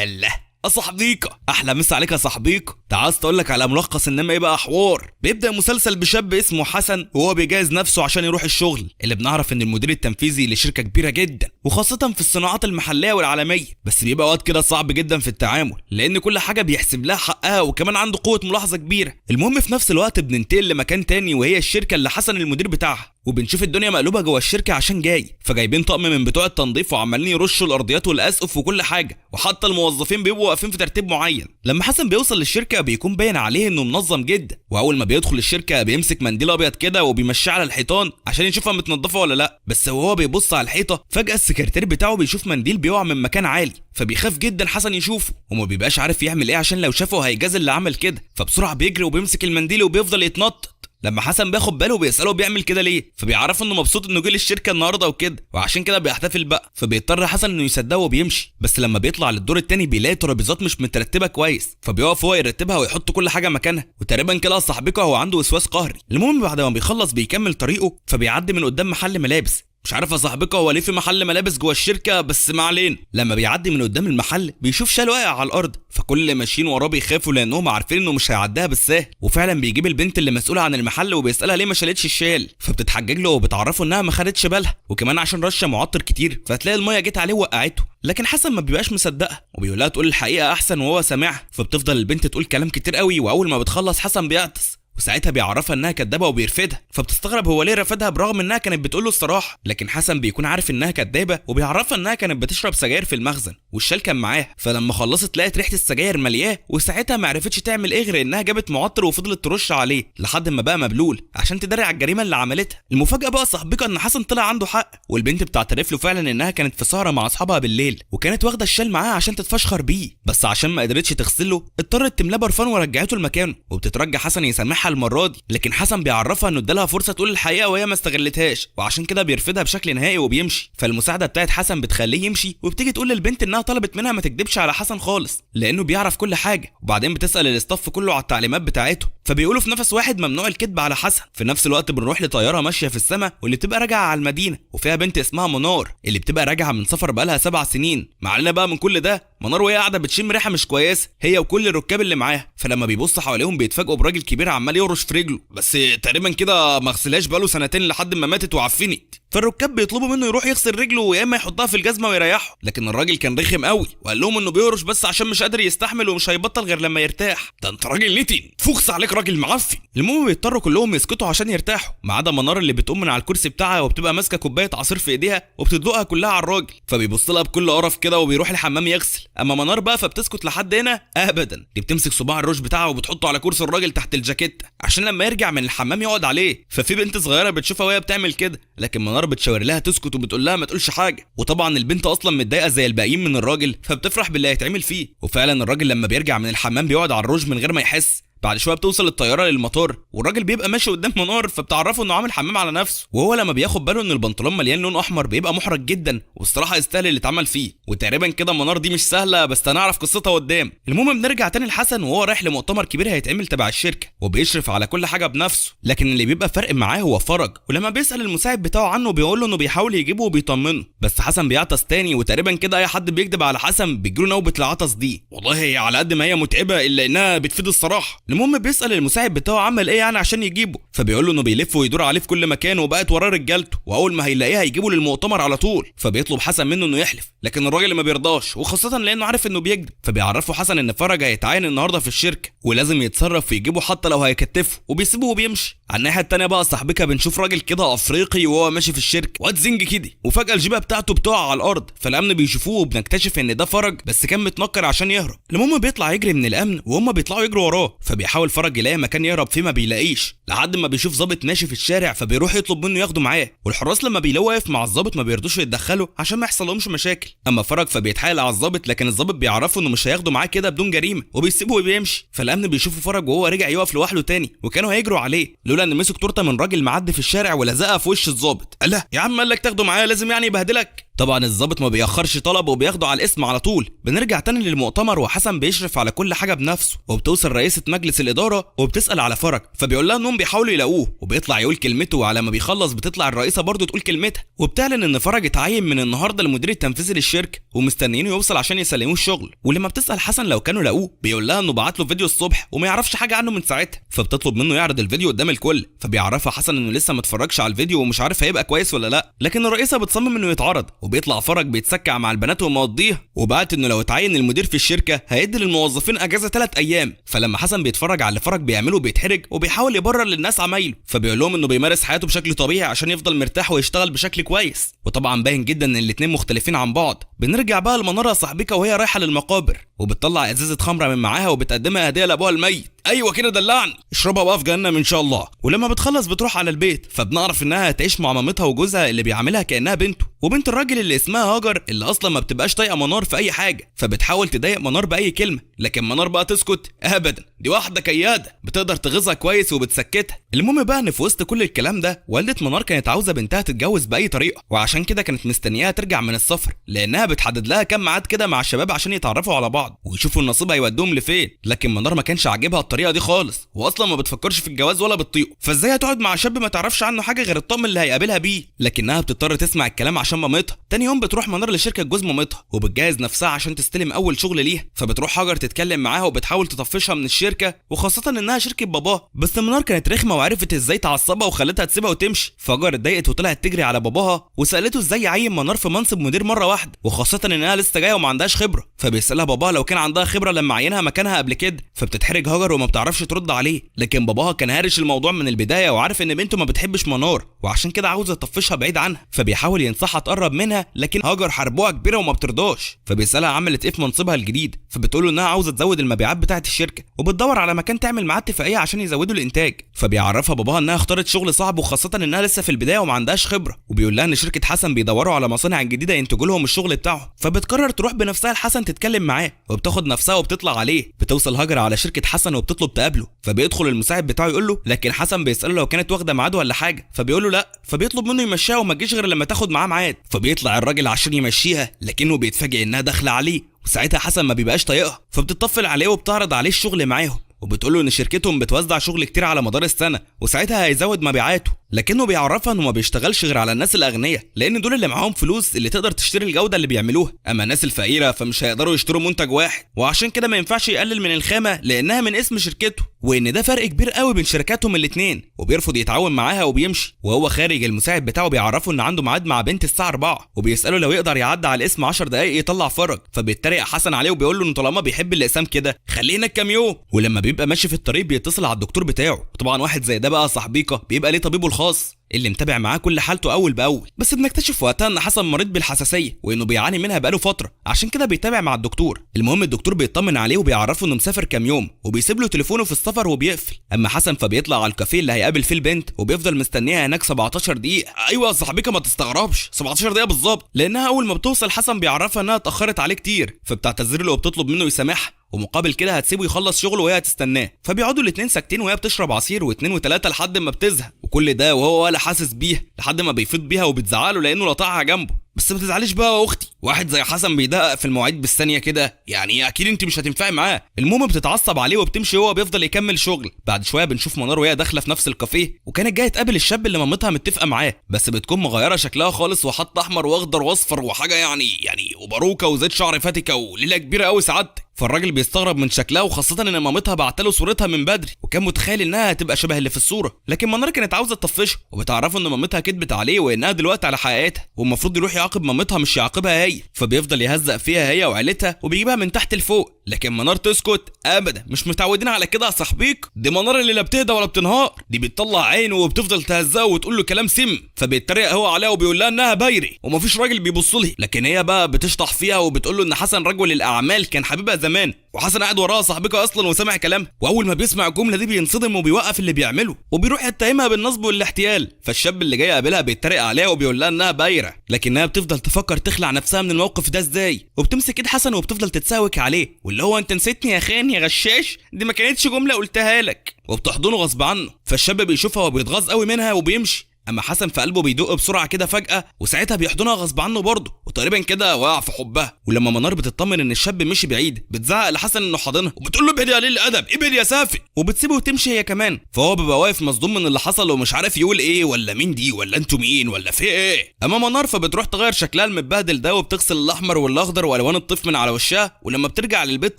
الله صاحبيكا، احلى مسا عليك يا صاحبيكا. تعال اقول لك على ملخص انما ايه بقى حوار. بيبدا مسلسل بشاب اسمه حسن وهو بيجهز نفسه عشان يروح الشغل، اللي بنعرف ان المدير التنفيذي لشركه كبيره جدا وخاصه في الصناعات المحليه والعالميه، بس بيبقى وقت كده صعب جدا في التعامل لان كل حاجه بيحسب لها حقها وكمان عنده قوه ملاحظه كبيره. المهم في نفس الوقت بننتقل لمكان تاني وهي الشركه اللي حسن المدير بتاعها، وبنشوف الدنيا مقلوبه جوه الشركه عشان جاي، فجايبين طقم من بتوع التنظيف وعمالين يرشوا الارضيات والاسقف وكل حاجه، وحتى الموظفين بيبقوا واقفين في ترتيب معين. لما حسن بيوصل للشركه بيكون باين عليه انه منظم جدا، واول ما بيدخل الشركه بيمسك منديل ابيض كده وبيمشيه على الحيطان عشان يشوفها متنضفه ولا لا، بس وهو بيبص على الحيطه فجاه السكرتير بتاعه بيشوف منديل بيقع من مكان عالي، فبيخاف جدا حسن يشوفه وما بيبقاش عارف يعمل ايه عشان لو شافه هيجازي اللي عمل كده، فبسرعه بيجري وبيمسك المنديل وبيفضل يتنطط. لما حسن بياخد باله بيساله بيعمل كده ليه، فبيعرف انه مبسوط انه جه للشركه النهارده وكده وعشان كده بيحتفل بقى، فبيضطر حسن انه يصدقه وبيمشي. بس لما بيطلع للدور التاني بيلاقي ترابيزات مش مترتبه كويس، فبيقف هو يرتبها ويحط كل حاجه مكانها، وتقريبا كده صاحبكه هو عنده وسواس قهري. المهم بعد ما بيخلص بيكمل طريقه فبيعدي من قدام محل ملابس، مش عارف يا صاحبكه هو ليه في محل ملابس جوه الشركه بس ما علينا. لما بيعدي من قدام المحل بيشوف شال واقع على الارض، فكل اللي ماشيين وراه بيخافوا لانهم عارفين انه مش هيعديها بالسهل، وفعلا بيجيب البنت اللي مسؤوله عن المحل وبيسالها ليه ما شالتش الشال، فبتتحجج له وبتعرفه انها ما خدتش بالها وكمان عشان رشه معطر كتير فتلاقي الميه جت عليه ووقعته. لكن حسن ما بيبقاش مصدقها وبيقول لها تقول الحقيقه احسن وهو سامعها، فبتفضل البنت تقول كلام كتير قوي، واول ما بتخلص حسن بيعطس وساعتها بيعرفها انها كدابه وبيرفدها، فبتستغرب هو ليه رفدها برغم انها كانت بتقول له الصراحه. لكن حسن بيكون عارف انها كدابه وبيعرفها انها كانت بتشرب سجاير في المخزن والشال كان معاها، فلما خلصت لقت ريحه السجاير ملياه، وساعتها ما عرفتش تعمل ايه غير انها جابت معطر وفضلت ترش عليه لحد ما بقى مبلول عشان تداري على الجريمه اللي عملتها. المفاجاه بقى صاحبك ان حسن طلع عنده حق، والبنت بتعترف له فعلا انها كانت في سهره مع اصحابها بالليل وكانت واخده الشال معاها عشان تتفشخر بيه، بس عشان ما قدرتش تغسله اضطرت تملاه برفان ورجعته لمكانه، وبتترجى حسن يسامحها المره دي، لكن حسن بيعرفها انه ادالها فرصه تقول الحقيقه وهي ما استغلتهاش وعشان كده بيرفدها بشكل نهائي وبيمشي. فالمساعده بتاعت حسن بتخليه يمشي، وبتيجي تقول للبنت انها طلبت منها ما تكدبش على حسن خالص لانه بيعرف كل حاجه، وبعدين بتسال الاستاف كله على التعليمات بتاعته، فبيقولوا في نفس واحد ممنوع الكذب على حسن. في نفس الوقت بنروح لطياره ماشيه في السماء واللي بتبقى راجعه على المدينه وفيها بنت اسمها منار اللي بتبقى راجعه من سفر بقالها 7 سنين. معلنا بقى من كل ده منار وهي قاعده بتشم ريحه مش كويسه هي وكل الركاب اللي معاها، فلما بيبص حواليهم بيتفاجئوا براجل كبير عمال يرش في رجله، بس تقريبا كده ما غسلهاش بقاله 2 لحد ما ماتت وعفنت، فالركاب بيطلبوا منه يروح يغسل رجله يا اما يحطها في الجزمه ويريحه، لكن الراجل كان رخم قوي وقال لهم انه بيهرش بس عشان مش قادر يستحمل ومش هيبطل غير لما يرتاح. ده انت راجل نتن فوكس عليك راجل معفن. المهم بيضطروا كلهم يسكتوا عشان يرتاحوا ما عدا منار اللي بتقوم من على الكرسي بتاعها وبتبقى ماسكه كوبايه عصير في ايديها وبتدلقها كلها على الراجل، فبيبص لها بكل قرف كده وبيروح الحمام يغسل. اما منار بقى فبتسكت لحد هنا ابدا، دي بتمسك صباع الروج بتاعها وبتحطه على كرسي الراجل تحت الجاكيته عشان لما يرجع من الحمام يقعد عليه، ففي بنت صغيره بتشوفها وهي بتعمل كده لكن منار بتشاور لها تسكت وبتقول لها ما تقولش حاجه، وطبعا البنت اصلا متضايقه زي الباقيين من الراجل فبتفرح باللي هيتعمل فيه. وفعلا الراجل لما بيرجع من الحمام بيقعد على الروج من غير ما يحس. بعد شويه بتوصل الطياره للمطار والراجل بيبقى ماشي قدام منار فبتعرفه انه عامل حمام على نفسه، وهو لما بياخد باله ان البنطلون مليان لون احمر بيبقى محرج جدا والصراحه يستاهل اللي اتعمل فيه، وتقريبا كده منار دي مش سهله بس هنعرف قصتها قدام. المهم بنرجع تاني لحسن وهو رايح لمؤتمر كبير هيتعمل تبع الشركه وبيشرف على كل حاجه بنفسه، لكن اللي بيبقى فرق معاه هو فرج، ولما بيسال المساعد بتاعه عنه بيقول له انه بيحاول يجيبه وبيطمنه، بس حسن بيعطس تاني وتقريبا كده اي حد بيكذب على حسن بيجيله نوبه العطس دي، والله هي على قد ما هي متعبه الا انها بتفيد الصراحه. المهم بيسال المساعد بتاعه عمل ايه يعني عشان يجيبه، فبيقول له انه بيلف ويدور عليه في كل مكان وبقت وراه رجالته واول ما هيلاقيها هيجيبه للمؤتمر على طول، فبيطلب حسن منه انه يحلف لكن الراجل ما بيرضاش وخاصه لانه عارف انه بيكذب، فبيعرفه حسن ان فرج هيتعين النهارده في الشركه ولازم يتصرف ويجيبه حتى لو هيكتفه وبيسيبه وبيمشي. على الناحيه الثانيه بقى صاحبك بنشوف راجل كده افريقي وهو ماشي في الشركه واد زنج كده وفجاه الجيبه بتاعته بتقع على الارض، فالامن بيشوفوه وبنكتشف ان ده فرج بس كان متنكر عشان يهرب. المهم بيطلع يجري من الامن وهم بيطلعوا يجروا وراه، فبيحاول فرج يلاقي مكان يهرب فيه ما بيلاقيش لحد ما بيشوف ظابط ماشي في الشارع فبيروح يطلب منه ياخده معاه، والحراس لما بيلاقوا واقف مع الظابط ما بيرضوش يتدخلوا عشان ما يحصلهمش مشاكل. اما فرج فبيتحايل على الظابط لكن الظابط بيعرفه انه مش هياخده معاه كده بدون جريمه وبيسيبه وبيمشي، فالامن بيشوفوا فرج وهو رجع يقف لوحده تاني وكانوا هيجروا عليه لولا ان مسك تورته من راجل معدي في الشارع ولزقها في وش الظابط. الله يا عم قال لك تاخده معايا لازم يعني يبهدلك. طبعا الضابط ما بيأخرش طلب وبياخده على الاسم على طول. بنرجع تاني للمؤتمر وحسن بيشرف على كل حاجه بنفسه، وبتوصل رئيسه مجلس الاداره وبتسال على فرج، فبيقول لها انهم بيحاولوا يلاقوه وبيطلع يقول كلمته، وعلى ما بيخلص بتطلع الرئيسه برضه تقول كلمتها وبتعلن ان فرج اتعين من النهارده المدير التنفيذي للشركه ومستنيينه يوصل عشان يسلموه الشغل. ولما بتسال حسن لو كانوا لاقوه بيقول لها انه بعت له فيديو الصبح وما يعرفش حاجه عنه من ساعتها، فبتطلب منه يعرض الفيديو قدام الكل، فبيعرفها حسن انه لسه ما اتفرجش على الفيديو ومش عارف هيبقى كويس ولا لا، لكن الرئيسه بتصمم انه يتعرض، وبيطلع فرج بيتسكع مع البنات ومقضيها، وبعت انه لو اتعين المدير في الشركه هيدي للموظفين اجازه 3 ايام. فلما حسن بيتفرج على اللي فرج بيعمله بيتحرج وبيحاول يبرر للناس عمايله، فبيقول لهم انه بيمارس حياته بشكل طبيعي عشان يفضل مرتاح ويشتغل بشكل كويس. وطبعا باين جدا ان الاتنين مختلفين عن بعض. بنرجع بقى لمناره صاحبيكه وهي رايحه للمقابر وبتطلع ازازه خمره من معاها وبتقدمها هديه لابوها الميت. ايوه كده دلعني، اشربها بقى في جهنم ان شاء الله. ولما بتخلص بتروح على البيت، فبنعرف انها هتعيش مع مامتها وجوزها اللي بيعاملها كانها بنته، وبنت الراجل اللي اسمها هاجر اللي اصلا ما بتبقاش طايقه منار في اي حاجه، فبتحاول تضايق منار باي كلمه، لكن منار بقى تسكت ابدا، دي واحده كياده بتقدر تغيظها كويس وبتسكتها. المهم بقى ان في وسط كل الكلام ده والده منار كانت عاوزه بنتها تتجوز باي طريقه، وعشان كده كانت مستنياها ترجع من السفر، لانها بتحدد لها كام ميعاد كده مع الشباب عشان يتعرفوا على بعض ويشوفوا النصيب هيودوهم لفين. لكن منار ما كانش عاجبها الطريقه دي خالص، واصلا ما بتفكرش في الجواز ولا بتطيقه، فازاي هتقعد مع شاب ما تعرفش عنه حاجه غير الطقم اللي هيقابلها بيه. لكنها بتضطر تسمع الكلام عشان مامتها. تاني يوم بتروح منار لشركه جوز مامتها وبتجهز نفسها عشان تستلم اول شغل ليها، فبتروح هاجر تتكلم معاها وبتحاول تطفشها من الشركه، وخاصه انها شركه باباها، بس منار كانت رخمه وعرفت ازاي تعصبها وخلتها تسيبها وتمشي. فهاجر اتضايقت وطلعت تجري على باباها وسالته ازاي يعين منار في منصب مدير مره واحده، وخاصه انها لسه جايه وما عندهاش خبره، فبيسالها باباها لو كان عندها خبره لما عينها مكانها قبل كده، فبتتحرج هاجر وما بتعرفش ترد عليه. لكن باباها كان هارش الموضوع من البدايه وعارف ان بنته ما بتحبش منار وعشان كده عاوزه يطفشها بعيد عنها، فبيحاول ينصحها تقرب منها، لكن هاجر حربوها كبيره وما بترضاش. فبيسالها عملت ايه في منصبها الجديد، فبتقول له انها عاوزه تزود المبيعات بتاعه الشركه وبتدور على مكان تعمل معاه اتفاقيه عشان يزودوا الانتاج. فبيعرفها باباها انها اختارت شغل صعب وخاصه انها لسه في البدايه وما عندهاش خبره، وبيقول لها ان شركه حسن بيدوروا على مصانع جديده ينتجوا لهم الشغل بتاعهم، فبتقرر تروح بنفسها لحسن تتكلم معاه، وبتاخد نفسها وبتطلع عليه. بتوصل هاجر على شركه حسن وبتطلب تقابله، فبيدخل المساعد بتاعه يقول له، لكن حسن بيساله لو كانت واخده ميعاد ولا حاجه، فبيقول له لا، فبيطلب منه يمشيها وما تجيش غير لما تاخد معاه ميعاد. فبيطلع الراجل عشان يمشيها، لكنه بيتفاجئ انها داخله عليه، وساعتها حسن ما بيبقاش طايقها، فبتطفل عليه وبتعرض عليه الشغل معاهم، وبتقول له ان شركتهم بتوزع شغل كتير على مدار السنه وساعتها هيزود مبيعاته، لكنه بيعرفها انه ما بيشتغلش غير على الناس الاغنياء، لان دول اللي معاهم فلوس اللي تقدر تشتري الجوده اللي بيعملوها، اما الناس الفقيره فمش هيقدروا يشتروا منتج واحد، وعشان كده ما ينفعش يقلل من الخامه لانها من اسم شركته، وان ده فرق كبير قوي بين شركاتهم الاثنين، وبيرفض يتعاون معاها وبيمشي. وهو خارج المساعد بتاعه بيعرفه ان عنده ميعاد مع بنت الساعه 4 وبيساله لو يقدر يعدي على الاسم 10 دقائق يطلع فرج، فبيتريق حسن عليه وبيقول له انه طالما بيحب الاقسام كده خلينا كام يوم. ولما بيبقى ماشي في الطريق بيتصل على الدكتور بتاعه، وطبعا واحد زي ده بقى صاحبيكه بيبقى ليه طبيبه الخاص اللي متابع معاه كل حالته اول باول، بس بنكتشف وقتها ان حسن مريض بالحساسيه وانه بيعاني منها بقاله فتره، عشان كده بيتابع مع الدكتور. المهم الدكتور بيطمن عليه وبيعرفه انه مسافر كام يوم وبيسيب له تليفونه في السفر وبيقفل. اما حسن فبيطلع على الكافيه اللي هيقابل فيه البنت وبيفضل مستنيها هناك 17 دقيقه. ايوه صاحبيكه ما تستغربش 17 دقيقه بالظبط، لانها اول ما بتوصل حسن بيعرفها انها اتاخرت عليه كتير، فبتعتذر له وبتطلب منه يسامحها، ومقابل كده هتسيبه يخلص شغله وهي هتستناه. فبيقعدوا الاثنين ساكتين وهي بتشرب عصير واثنين وثلاثه لحد ما بتزهق، وكل ده وهو ولا حاسس بيها لحد ما بيفيض بيها وبتزعله لانه لطعها جنبه. بس ما تزعليش بقى يا اختي، واحد زي حسن بيدقق في المواعيد بالثانيه كده، يعني اكيد انت مش هتنفعي معاه. المهم بتتعصب عليه وبتمشي وهو بيفضل يكمل شغل. بعد شويه بنشوف منار وهي داخله في نفس الكافيه، وكانت جايه تقابل الشاب اللي مامتها متفقه معاه، بس بتكون مغيره شكلها خالص وحاطه احمر واخضر واصفر وحاجه يعني وباروكه وزيت شعر فاتكه وليله كبيره قوي سعادتك. فالراجل بيستغرب من شكلها، وخاصه ان مامتها بعتله صورتها من بدري وكان متخيل انها هتبقى شبه اللي في الصوره، لكن منار كانت عاوزه تطفشه وبتعرفه ان مامتها كدبت عليه وانها دلوقتي على حقيقتها، والمفروض يروح يعاقب مامتها مش يعاقبها هي. فبيفضل يهزق فيها هي وعيلتها وبيجيبها من تحت لفوق، لكن منار تسكت ابدا، مش متعودين على كده يا صاحبيك، دي منار اللي لا بتهدى ولا بتنهار، دي بتطلع عينه وبتفضل تهزقه وتقول له كلام سم. فبيتريق هو عليها وبيقول لها انها بايري ومفيش راجل بيبص لها، لكن هي بقى بتشطح فيها وبتقول له ان حسن رجل الاعمال كان حبيبها زمان، وحسن قاعد وراها صاحبكه اصلا وسامع كلامها، واول ما بيسمع الجمله دي بينصدم وبيوقف اللي بيعمله وبيروح يتهمها بالنصب والاحتيال. فالشاب اللي جاي يقابلها بيتريق عليها وبيقول لها انها بايره، لكنها بتفضل تفكر تخلع نفسها من الموقف ده ازاي، وبتمسك ايد حسن وبتفضل تتساوك عليه، واللي هو انت نسيتني يا خان يا غشاش، دي ما كانتش جمله قلتها لك، وبتحضنه غصب عنه. فالشاب بيشوفها وبيتغاظ قوي منها وبيمشي. اما حسن في قلبه بيدق بسرعه كده فجاه، وساعتها بيحضنها غصب عنه برضه، وتقريبا كده وقع في حبها. ولما منار بتطمن ان الشاب مشي بعيد بتزعق لحسن انه حاضنها وبتقول له ابعد يا قليل الادب، ابعد يا سافل، وبتسيبه وتمشي هي كمان. فهو بيبقى واقف مصدوم من اللي حصل ومش عارف يقول ايه، ولا مين دي، ولا انتوا مين، ولا في ايه. اما منار فبتروح تغير شكلها المتبهدل ده وبتغسل الاحمر والاخضر والوان الطيف من على وشها. ولما بترجع للبيت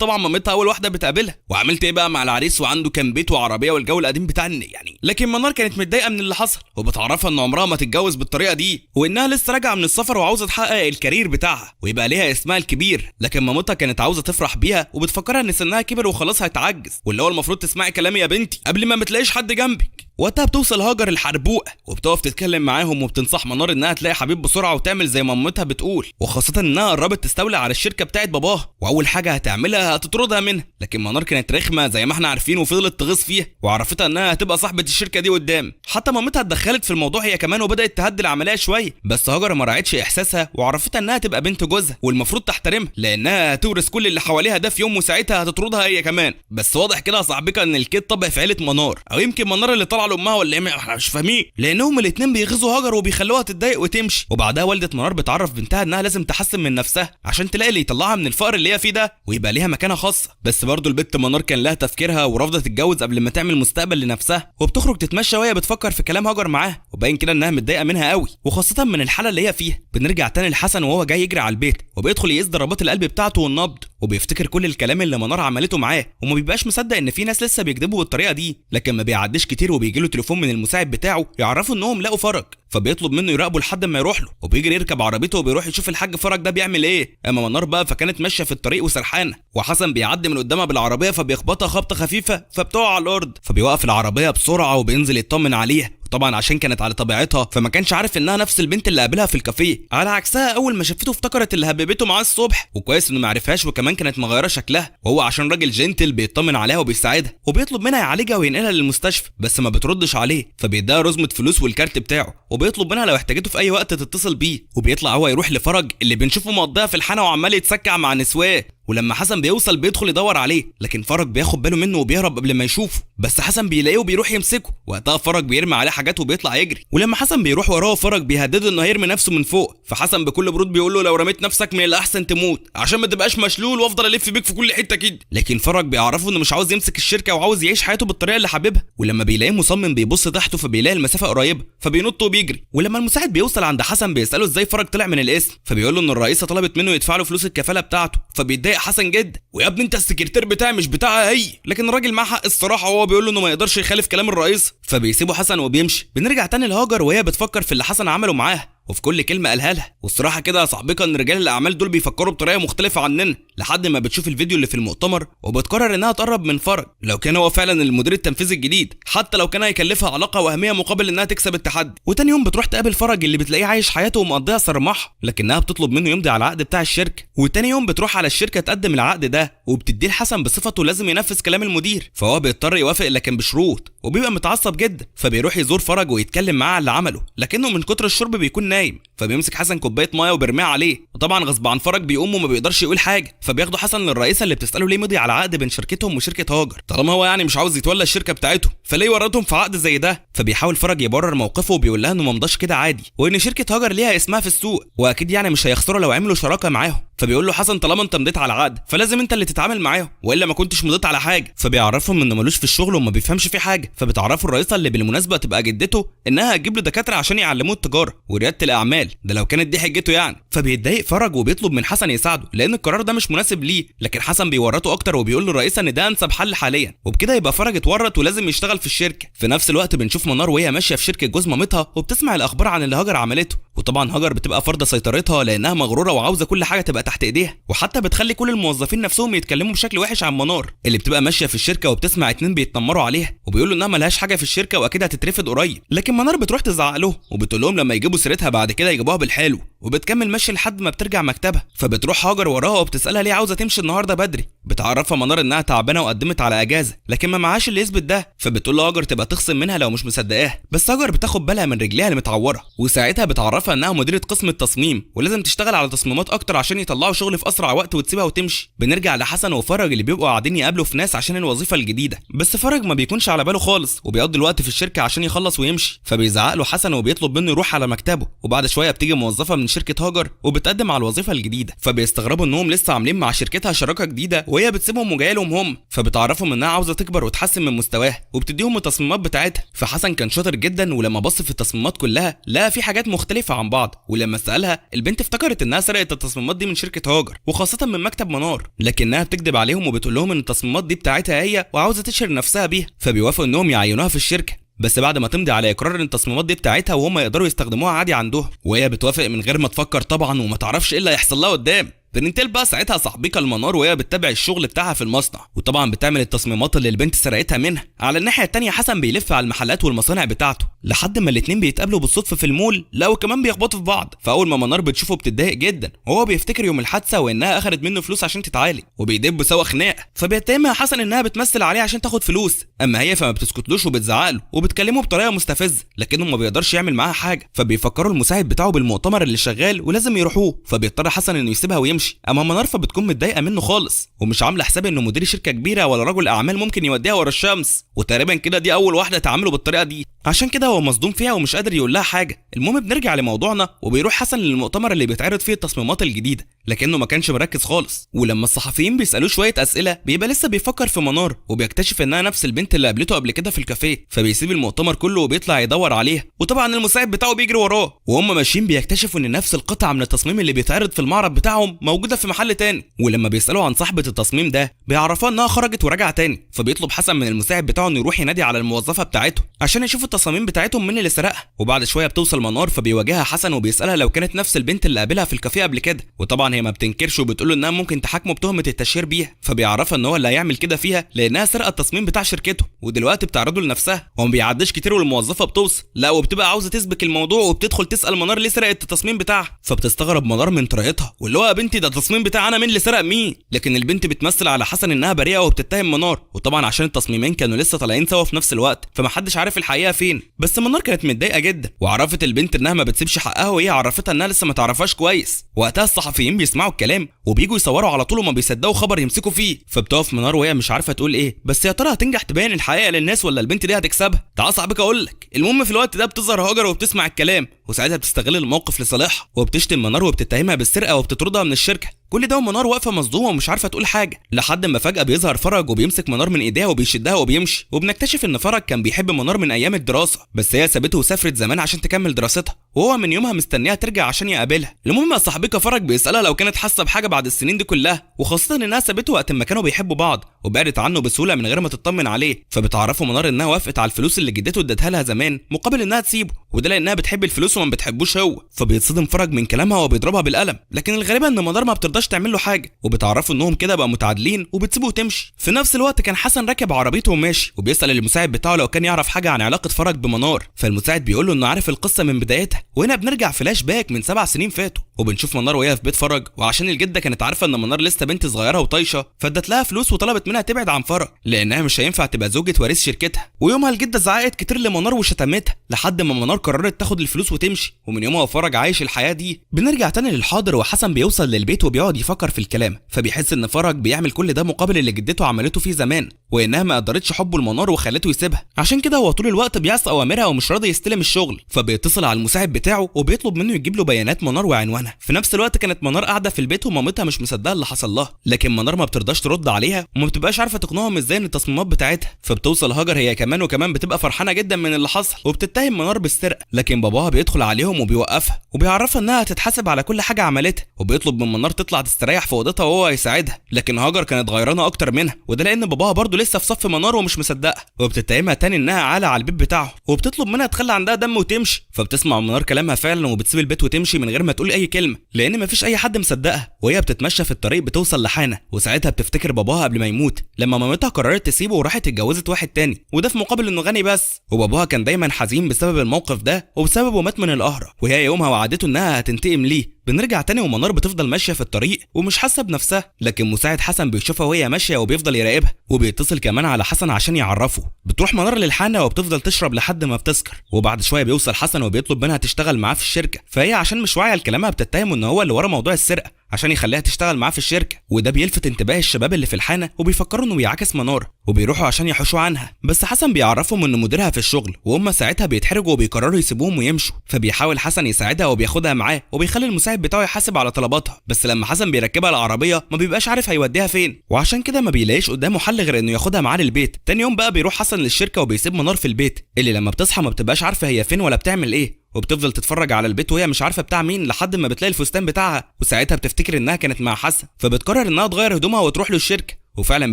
طبعا مامتها اول واحده بتقابلها، وعملت ايه بقى مع العريس وعنده كان بيت وعربيه والجو القديم بتاع يعني. لكن منار كانت متضايقه من اللي حصل، وبتعرفها ان عمرها ما تتجوز بالطريقه دي، وانها لسه راجعه من السفر وعاوزه تحقق الكارير بتاعها ويبقى ليها اسمها الكبير. لكن مامتها كانت عاوزه تفرح بيها وبتفكرها ان سنها كبر وخلاص هتعجز، واللي هو المفروض تسمعي كلامي يا بنتي قبل ما بتلاقيش حد جنبك. وقتها بتوصل هاجر الحربوقه وبتقف تتكلم معاهم وبتنصح منار انها تلاقي حبيب بسرعه وتعمل زي ما مامتها بتقول، وخاصه انها قربت تستولي على الشركه بتاعت باباها، واول حاجه هتعملها هتطردها منها. لكن منار كانت رخمه زي ما احنا عارفين وفضلت تغيظ فيها، وعرفتها انها هتبقى صاحبه الشركه دي قدام. حتى مامتها اتدخلت في الموضوع هي كمان وبدات تهدي العمليه شويه، بس هاجر ما راعتش احساسها وعرفتها انها تبقى بنت جوزها والمفروض تحترمها لانها هتورث كل اللي حواليها ده في يوم، وساعتها هتطردها هي كمان. بس واضح كده يا صاحبك ان الكيد طبع في عيله منار، او يمكن منار اللي طلع لامها ولا ايه، احنا مش فاهمين، لانهم الاثنين بيغيظوا هاجر وبيخلوها تتضايق وتمشي. وبعدها والده منار بتعرف بنتها انها لازم تحسن من نفسها عشان تلاقي اللي يطلعها من الفقر اللي هي فيه ده ويبقى ليها مكانه خاصه. بس برضه البت منار كان لها تفكيرها ورافضه تتجوز قبل ما تعمل مستقبل لنفسها، وبتخرج تتمشى وهي بتفكر في كلام هاجر معاها، وباين كده انها متضايقه منها قوي وخاصه من الحاله اللي هي فيها. بنرجع تاني لحسن وهو جاي يجري على البيت، وبيدخل يقيس ضربات القلب بتاعته والنبض، وبيفتكر كل الكلام اللي منار عملته معاه، وما بيبقاش مصدق ان في ناس لسه بيكذبوا بالطريقه دي. لكن ما بيعديش كتير وبيجي له تليفون من المساعد بتاعه يعرفوا انهم لقوا فرج، فبيطلب منه يراقبه لحد ما يروح له، وبيجري يركب عربيته وبيروح يشوف الحاج فرج ده بيعمل ايه. اما منار بقى فكانت ماشيه في الطريق وسرحانه، وحسن بيعدي من قدامها بالعربيه فبيخبطها خبطه خفيفه فبتقع على الارض، فبيوقف العربيه بسرعه وبينزل يطمن عليها. طبعا عشان كانت على طبيعتها فما كانش عارف انها نفس البنت اللي قابلها في الكافيه، على عكسها اول ما شافته افتكرت اللي هببته معاه الصبح، وكويس انه ما عرفهاش وكمان كانت مغيره شكلها، وهو عشان راجل جنتل بيطمن عليها وبيساعدها وبيطلب منها يعالجها وينقلها للمستشفى، بس ما بتردش عليه، فبيديها رزمه فلوس والكارت بتاعه، وبيطلب منها لو احتاجته في اي وقت تتصل بيه. وبيطلع هو يروح لفرج اللي بنشوفه مقضيها في الحانه وعمال يتسكع مع نسوان، ولما حسن بيوصل بيدخل يدور عليه، لكن فرج بياخد باله منه وبيهرب قبل ما يشوفه، بس حسن بيلاقيه وبيروح يمسكه. وقتها فرج بيرمي عليه حاجات وبيطلع يجري، ولما حسن بيروح وراه فرج بيهدده انه هيرمي نفسه من فوق، فحسن بكل برود بيقول له لو رميت نفسك من الاحسن تموت عشان ما تبقاش مشلول وافضل الف بيك في كل حته كده. لكن فرج بيعرفه انه مش عاوز يمسك الشركه وعاوز يعيش حياته بالطريقه اللي حاببها، ولما بيلاقيه مصمم بيبص تحته فبيلاقي المسافه قريبه فبينط وبيجري. ولما المساعد بيوصل عند حسن بيساله ازاي فرج طلع من الاسم، فبيقول له ان الرئيسه طلبت منه يدفع له فلوس الكفاله بتاعته، فبيتضايق حسن جدا، ويا ابني انت السكرتير بتاعي مش بتاعها هي. لكن الراجل معاه حق الصراحه وهو بيقول له انه ما يقدرش يخالف كلام الرئيس، فبيسيبه حسن وبيمشي. بنرجع تاني لهاجر وهي بتفكر في اللي حسن عمله معاها وفي كل كلمه قالها لها، والصراحه كده يا صاحبك ان رجال الاعمال دول بيفكروا بطريقه مختلفه عننا، لحد ما بتشوف الفيديو اللي في المؤتمر وبتقرر انها تقرب من فرج لو كان هو فعلا المدير التنفيذي الجديد، حتى لو كان هيكلفها علاقه وهميه مقابل انها تكسب التحدي. وتاني يوم بتروح تقابل فرج اللي بتلاقيه عايش حياته ومقضيها صرمحه، لكنها بتطلب منه يمضي على العقد بتاع الشركه. وتاني يوم بتروح على الشركه تقدم العقد ده وبتديه لحسن بصفته لازم ينفذ كلام المدير، فهو بيضطر يوافق لكن بشروط، وبيبقى متعصب جدا، فبيروح يزور فرج ويتكلم معاه على اللي عمله، لكنه من كتر الشرب بيكون نايم، فبيمسك حسن كوبايه ميه وبيرميها عليه، وطبعا غصب عن فرج بيقوم وما بيقدرش يقول حاجه، فبياخدوا حسن للرئيسه اللي بتساله ليه مضي على عقد بين شركتهم وشركه هاجر طالما هو يعني مش عاوز يتولى الشركه بتاعته، فليه ورطهم في عقد زي ده. فبيحاول فرج يبرر موقفه وبيقول لها انه ما مضاش كده عادي، وان شركه هاجر ليها اسمها في السوق واكيد يعني مش هيخسروا لو عملوا شراكه معاهم. فبيقول له حسن طالما انت مضيت على عقد فلازم انت اللي تتعامل معاهم، والا ما كنتش مضيت على حاجه. فبيعرفهم انه ملوش في الشغل وما بيفهمش فيه حاجه، فبتعرفوا الرئيسه اللي بالمناسبه تبقى جدته انها هتجيب له دكاتره عشان يعلموه التجاره ورياده الاعمال، ده لو كانت دي حجته يعني. فبيتضايق فرج وبيطلب من حسن يساعده لان القرار ده مش مناسب ليه، لكن حسن بيورطه اكتر وبيقول للرئيسه ان ده انسب حل حاليا، وبكده يبقى فرج اتورط ولازم يشتغل في الشركه. في نفس الوقت بنشوف منار وهي ماشيه في شركه جوز مامتها وبتسمع الاخبار عن اللي هاجر عملته، وطبعا هاجر بتبقى فرضه سيطرتها لانها مغروره وعاوزه كل حاجه تبقى تحت ايديها، وحتى بتخلي كل الموظفين نفسهم يتكلموا بشكل وحش عن منار اللي بتبقى ماشيه في الشركه وبتسمع اتنين بيتنمروا عليها وبيقولوا انها ملهاش حاجه في الشركه واكيد هتترفض قريب. لكن منار بتروح تزعق له وبتقول لهم لما يجيبوا سيرتها بعد كده يجيبوها بالحلو، وبتكمل مشي لحد ما بترجع مكتبها. فبتروح هاجر وراها وبتسالها ليه عاوزه تمشي النهارده بدري. بتعرفها منار انها تعبانه وقدمت على اجازه لكن ما معاش اللي يثبت ده. فبتقول له هاجر تبقى تخصم منها لو مش مصدقاها. بس هاجر بتاخد بالها من رجليها اللي متعوره وساعتها بتعرفها انها مديره قسم التصميم ولازم تشتغل على تصميمات اكتر عشان يطلعوا شغل في اسرع وقت وتسيبها وتمشي. بنرجع لحسن وفرج اللي بيبقوا قاعدين يقابلوا في ناس عشان الوظيفه الجديده. بس فرج ما بيكونش على باله خالص وبيقضي الوقت في الشركه عشان يخلص ويمشي. فبيزعق له حسن وبيطلب منه يروح على مكتبه. وبعد شويه بتيجي موظفه من شركه هاجر وبتقدم على الوظيفه الجديده. فبيستغربوا انهم لسه عاملين مع شركتها شراكه جديده وهي بتسيبهم وجايه لهم هم. فبتعرفهم انها عاوزه تكبر وتحسن من مستواها وبتديهم التصميمات بتاعتها. فحسن كان شاطر جدا ولما بص في التصميمات كلها لقى في حاجات مختلفه عن بعض. ولما سالها البنت افتكرت انها سرقت التصميمات دي من شركه هاجر وخاصه من مكتب منار لكنها بتكذب عليهم وبتقول لهم ان التصميمات دي بتاعتها هي وعاوزه تشهر نفسها بيها. فبيوافقوا انهم يعينوها في الشركه بس بعد ما تمضي على اقرار ان التصميمات دي بتاعتها وهم يقدروا يستخدموها عادي عندهم. وهي بتوافق من غير ما تفكر طبعا وما تعرفش ايه اللي هيحصل لها قدام. بننتقل بقى ساعتها صاحبيكا المنار وهي بتتابع الشغل بتاعها في المصنع وطبعا بتعمل التصميمات اللي البنت سرقتها منها. على الناحيه الثانيه حسن بيلف على المحلات والمصانع بتاعته لحد ما الاتنين بيتقابلوا بالصدفه في المول. لا وكمان بيخبطوا في بعض. فاول ما منار بتشوفه بتتضايق جدا وهو بيفتكر يوم الحادثه وانها اخذت منه فلوس عشان تتعالج وبيدبوا سوا خناقه. فبيتهمها حسن انها بتمثل عليه عشان تاخد فلوس اما هي فما بتسكتلوش وبتزعق له وبتكلمه بطريقه مستفزه لكنه ما بيقدرش يعمل معاها حاجه. فبيفكروا المساعد بتاعه بالمؤتمر اللي شغال ولازم يروحوه. فبيضطر حسن انه يسيبها ويمشي. اما منار بتكون متضايقه منه خالص ومش عامله حساب انه مدير شركه كبيره ولا رجل اعمال ممكن يوديها ورا الشمس. وتقريبا كده دي اول واحده تعامله بالطريقه دي عشان كده هو مصدوم فيها ومش قادر يقول لها حاجه. المهم بنرجع لموضوعنا وبيروح حسن للمؤتمر اللي بيتعرض فيه التصميمات الجديده لكنه ما كانش مركز خالص. ولما الصحفيين بيسالوه شويه اسئله بيبقى لسه بيفكر في منار وبيكتشف انها نفس البنت اللي قابلته قبل كده في الكافيه. فبيسيب المؤتمر كله وبيطلع يدور عليها وطبعا المساعد بتاعه بيجري وراه. وهم ماشيين بيكتشفوا ان نفس القطعه من التصميم اللي بيتعرض في المعرض بتاعهم موجوده في محل تاني. ولما بيسالوا عن صاحبه التصميم ده بيعرفوها انها خرجت ورجع تاني. فبيطلب حسن من المساعد بتاعه انه يروح ينادي على الموظفه بتاعته عشان يشوف التصاميم بتاعتهم مين اللي سرقها. وبعد شويه بتوصل منار فبيواجهها حسن وبيسالها لو كانت نفس البنت اللي قابلها في الكافيه قبل كده. وطبعا هي ما بتنكرش وبتقول له انها ممكن تحاكمه بتهمه التشهير بيها. فبيعرفها ان هو اللي هيعمل كده فيها لانها سرقه التصميم بتاع شركته ودلوقتي بتعرضه لنفسها. وما بيعديش كتير والموظفه بتوصل لا وبتبقى عاوزه تسبك الموضوع وبتدخل تسال منار ليه سرقت التصميم بتاعها. فبتستغرب منار من طريقتها واللي هو يا بنتي ده التصميم بتاعي انا مين اللي سرق مين. لكن البنت بتمثل على حسن انها بريئه وبتتهم منار. وطبعا عشان التصميمين كانوا لسه طالعين سوا في نفس الوقت فمحدش عارف الحقيقه فين. بس منار كانت متضايقه جدا وعرفت البنت انها ما بتسيبش حقها وهي عرفتها انها لسه ما تعرفهاش كويس. وقتها الصحفيين بيسمعوا الكلام وبييجوا يصوروا على طول وما بيصدقوا خبر يمسكوا فيه. فبتقف منار وهي مش عارفه تقول ايه بس يا ترى هتنجح تبين الحقيقه للناس ولا البنت دي هتكسبها. تعال صاحبك اقول لك. المهم في الوقت ده بتظهر هاجر وبتسمع الكلام وساعتها بتستغل الموقف لصالحها وبتشتم منار وبتتهمها بالسرقه وبتطردها من الشركه. كل ده ومنار واقفه مصدومه ومش عارفه تقول حاجه لحد ما فجاه بيظهر فرج وبيمسك منار من ايديها وبيشدها وبيمشي. وبنكتشف ان فرج كان بيحب منار من ايام الدراسه بس هي سابته وسافرت زمان عشان تكمل دراستها وهو من يومها مستنيها ترجع عشان يقابلها. المهم يا صاحبتها فرج بيسالها لو كانت حاسه بحاجه بعد السنين دي كلها وخاصه انها سابته وقت ما كانوا بيحبوا بعض وبعدت عنه بسهوله من غير ما تطمن عليه. فبتعرفوا منار انها وافقت على الفلوس اللي جدته ادتها لها زمان مقابل انها تسيبه وده لانها بتحب الفلوس وما بتحبوش هو. فبيتصدم فرج من كلامها وبيضربها بالقلم لكن الغريبه ان منار ما بترضاش تعمل له حاجه وبتعرفوا انهم كده بقى متعادلين وبتسيبه وتمشي. في نفس الوقت كان حسن راكب عربيته وماشي وبيسال المساعد بتاعه لو كان يعرف حاجه عن علاقه فرج بمنار. فالمساعد بيقول له انه عارف القصه من بدايتها. وهنا بنرجع فلاش باك من 7 سنين فاتوا وبنشوف منار وهي في بيت فرج وعشان الجده كانت عارفه ان منار لسه بنت صغيره وطايشه فادت لها فلوس وطلبت منها تبعد عن فرج لانها مش هينفع تبقى زوجة وريث شركتها. ويومها الجده زعقت كتير لمنار وشتمتها لحد ما منار قررت تاخد الفلوس وتمشي. ومن يومها فرج عايش الحياه دي. بنرجع تاني للحاضر وحسن بيوصل للبيت وبيقعد يفكر في الكلام فبيحس ان فرج بيعمل كل ده مقابل اللي جدته عملته فيه زمان وانها ما قدرتش حبه لمنار وخلته يسيبها عشان كده هو طول الوقت بيعصي اوامرها ومش راضي يستلم الشغل. فبيتصل على المساعد بتاعه وبيطلب منه يجيب له بيانات منار وعنوانها. في نفس الوقت كانت منار قاعده في البيت ومامتها مش مصدقه اللي حصل لها لكن منار ما بترضاش ترد عليها وما بتبقاش عارفه تقنعهم ازاي ان التصميمات بتاعتها. فبتوصل هاجر هي كمان بتبقى فرحانه جدا من اللي حصل وبتتهم منار بالسرقه لكن باباها بيدخل عليهم وبيوقفها وبيعرفها انها هتتحاسب على كل حاجه عملتها وبيطلب من منار تطلع تستريح في اوضتها وهو يساعدها. لكن هاجر كانت غيرانه اكتر منها وده لان باباها برضه برضه لسه في صف منار ومش مصدقه، وبتتهمها تاني انها عالة على البيت بتاعه، وبتطلب منها تخلي عندها دم وتمشي. فبتسمع منار كلامها فعلا وبتسيب البيت وتمشي من غير ما تقول اي كلمه، لان مفيش اي حد مصدقها. وهي بتتمشى في الطريق بتوصل لحانه، وساعتها بتفتكر باباها قبل ما يموت لما مامتها قررت تسيبه وراحت اتجوزت واحد تاني، وده في مقابل انه غني بس. وباباها كان دايما حزين بسبب الموقف ده، وبسببه مات من القهرة، وهي يومها وعدته انها هتنتقم ليه. بنرجع تاني ومنار بتفضل ماشيه في الطريق ومش حاسه بنفسها، لكن مساعد حسن بيشوفها وهي ماشيه وبيفضل يراقبها، وبيتصل كمان على حسن عشان يعرفه. بتروح منار للحانه وبتفضل تشرب لحد ما بتسكر، وبعد شويه بيوصل حسن وبيطلب منها تشتغل معاه في الشركه، فهي عشان مش واعيه لكلامها بتتهمه ان هو اللي ورا موضوع السرقه عشان يخليها تشتغل معاه في الشركه. وده بيلفت انتباه الشباب اللي في الحانه وبيفكروا انه بيعاكس منار، وبيروحوا عشان يحوشوا عنها. بس حسن بيعرفهم ان مديرها في الشغل، وهم ساعتها بيتحرجوا وبيقرروا يسيبوهم ويمشوا. فبيحاول حسن يساعدها وبياخدها معاه، وبيخلي المساعد بتاعه يحاسب على طلباتها. بس لما حسن بيركبها العربيه ما بيبقاش عارف هيوديها فين، وعشان كده ما بيلاقيش قدامه حل غير انه ياخدها معاه للبيت. تاني يوم بقى بيروح حسن للشركه وبيسيب منار في البيت، اللي لما بتصحى ما بتبقاش عارفه هي فين ولا بتعمل ايه، وبتفضل تتفرج على البيت وهي مش عارفه بتاع مين لحد ما بتلاقي الفستان بتاعها. وساعتها بتفتكر انها كانت مع حسن، فبتقرر انها تغير هدومها وتروح له الشركه، وفعلا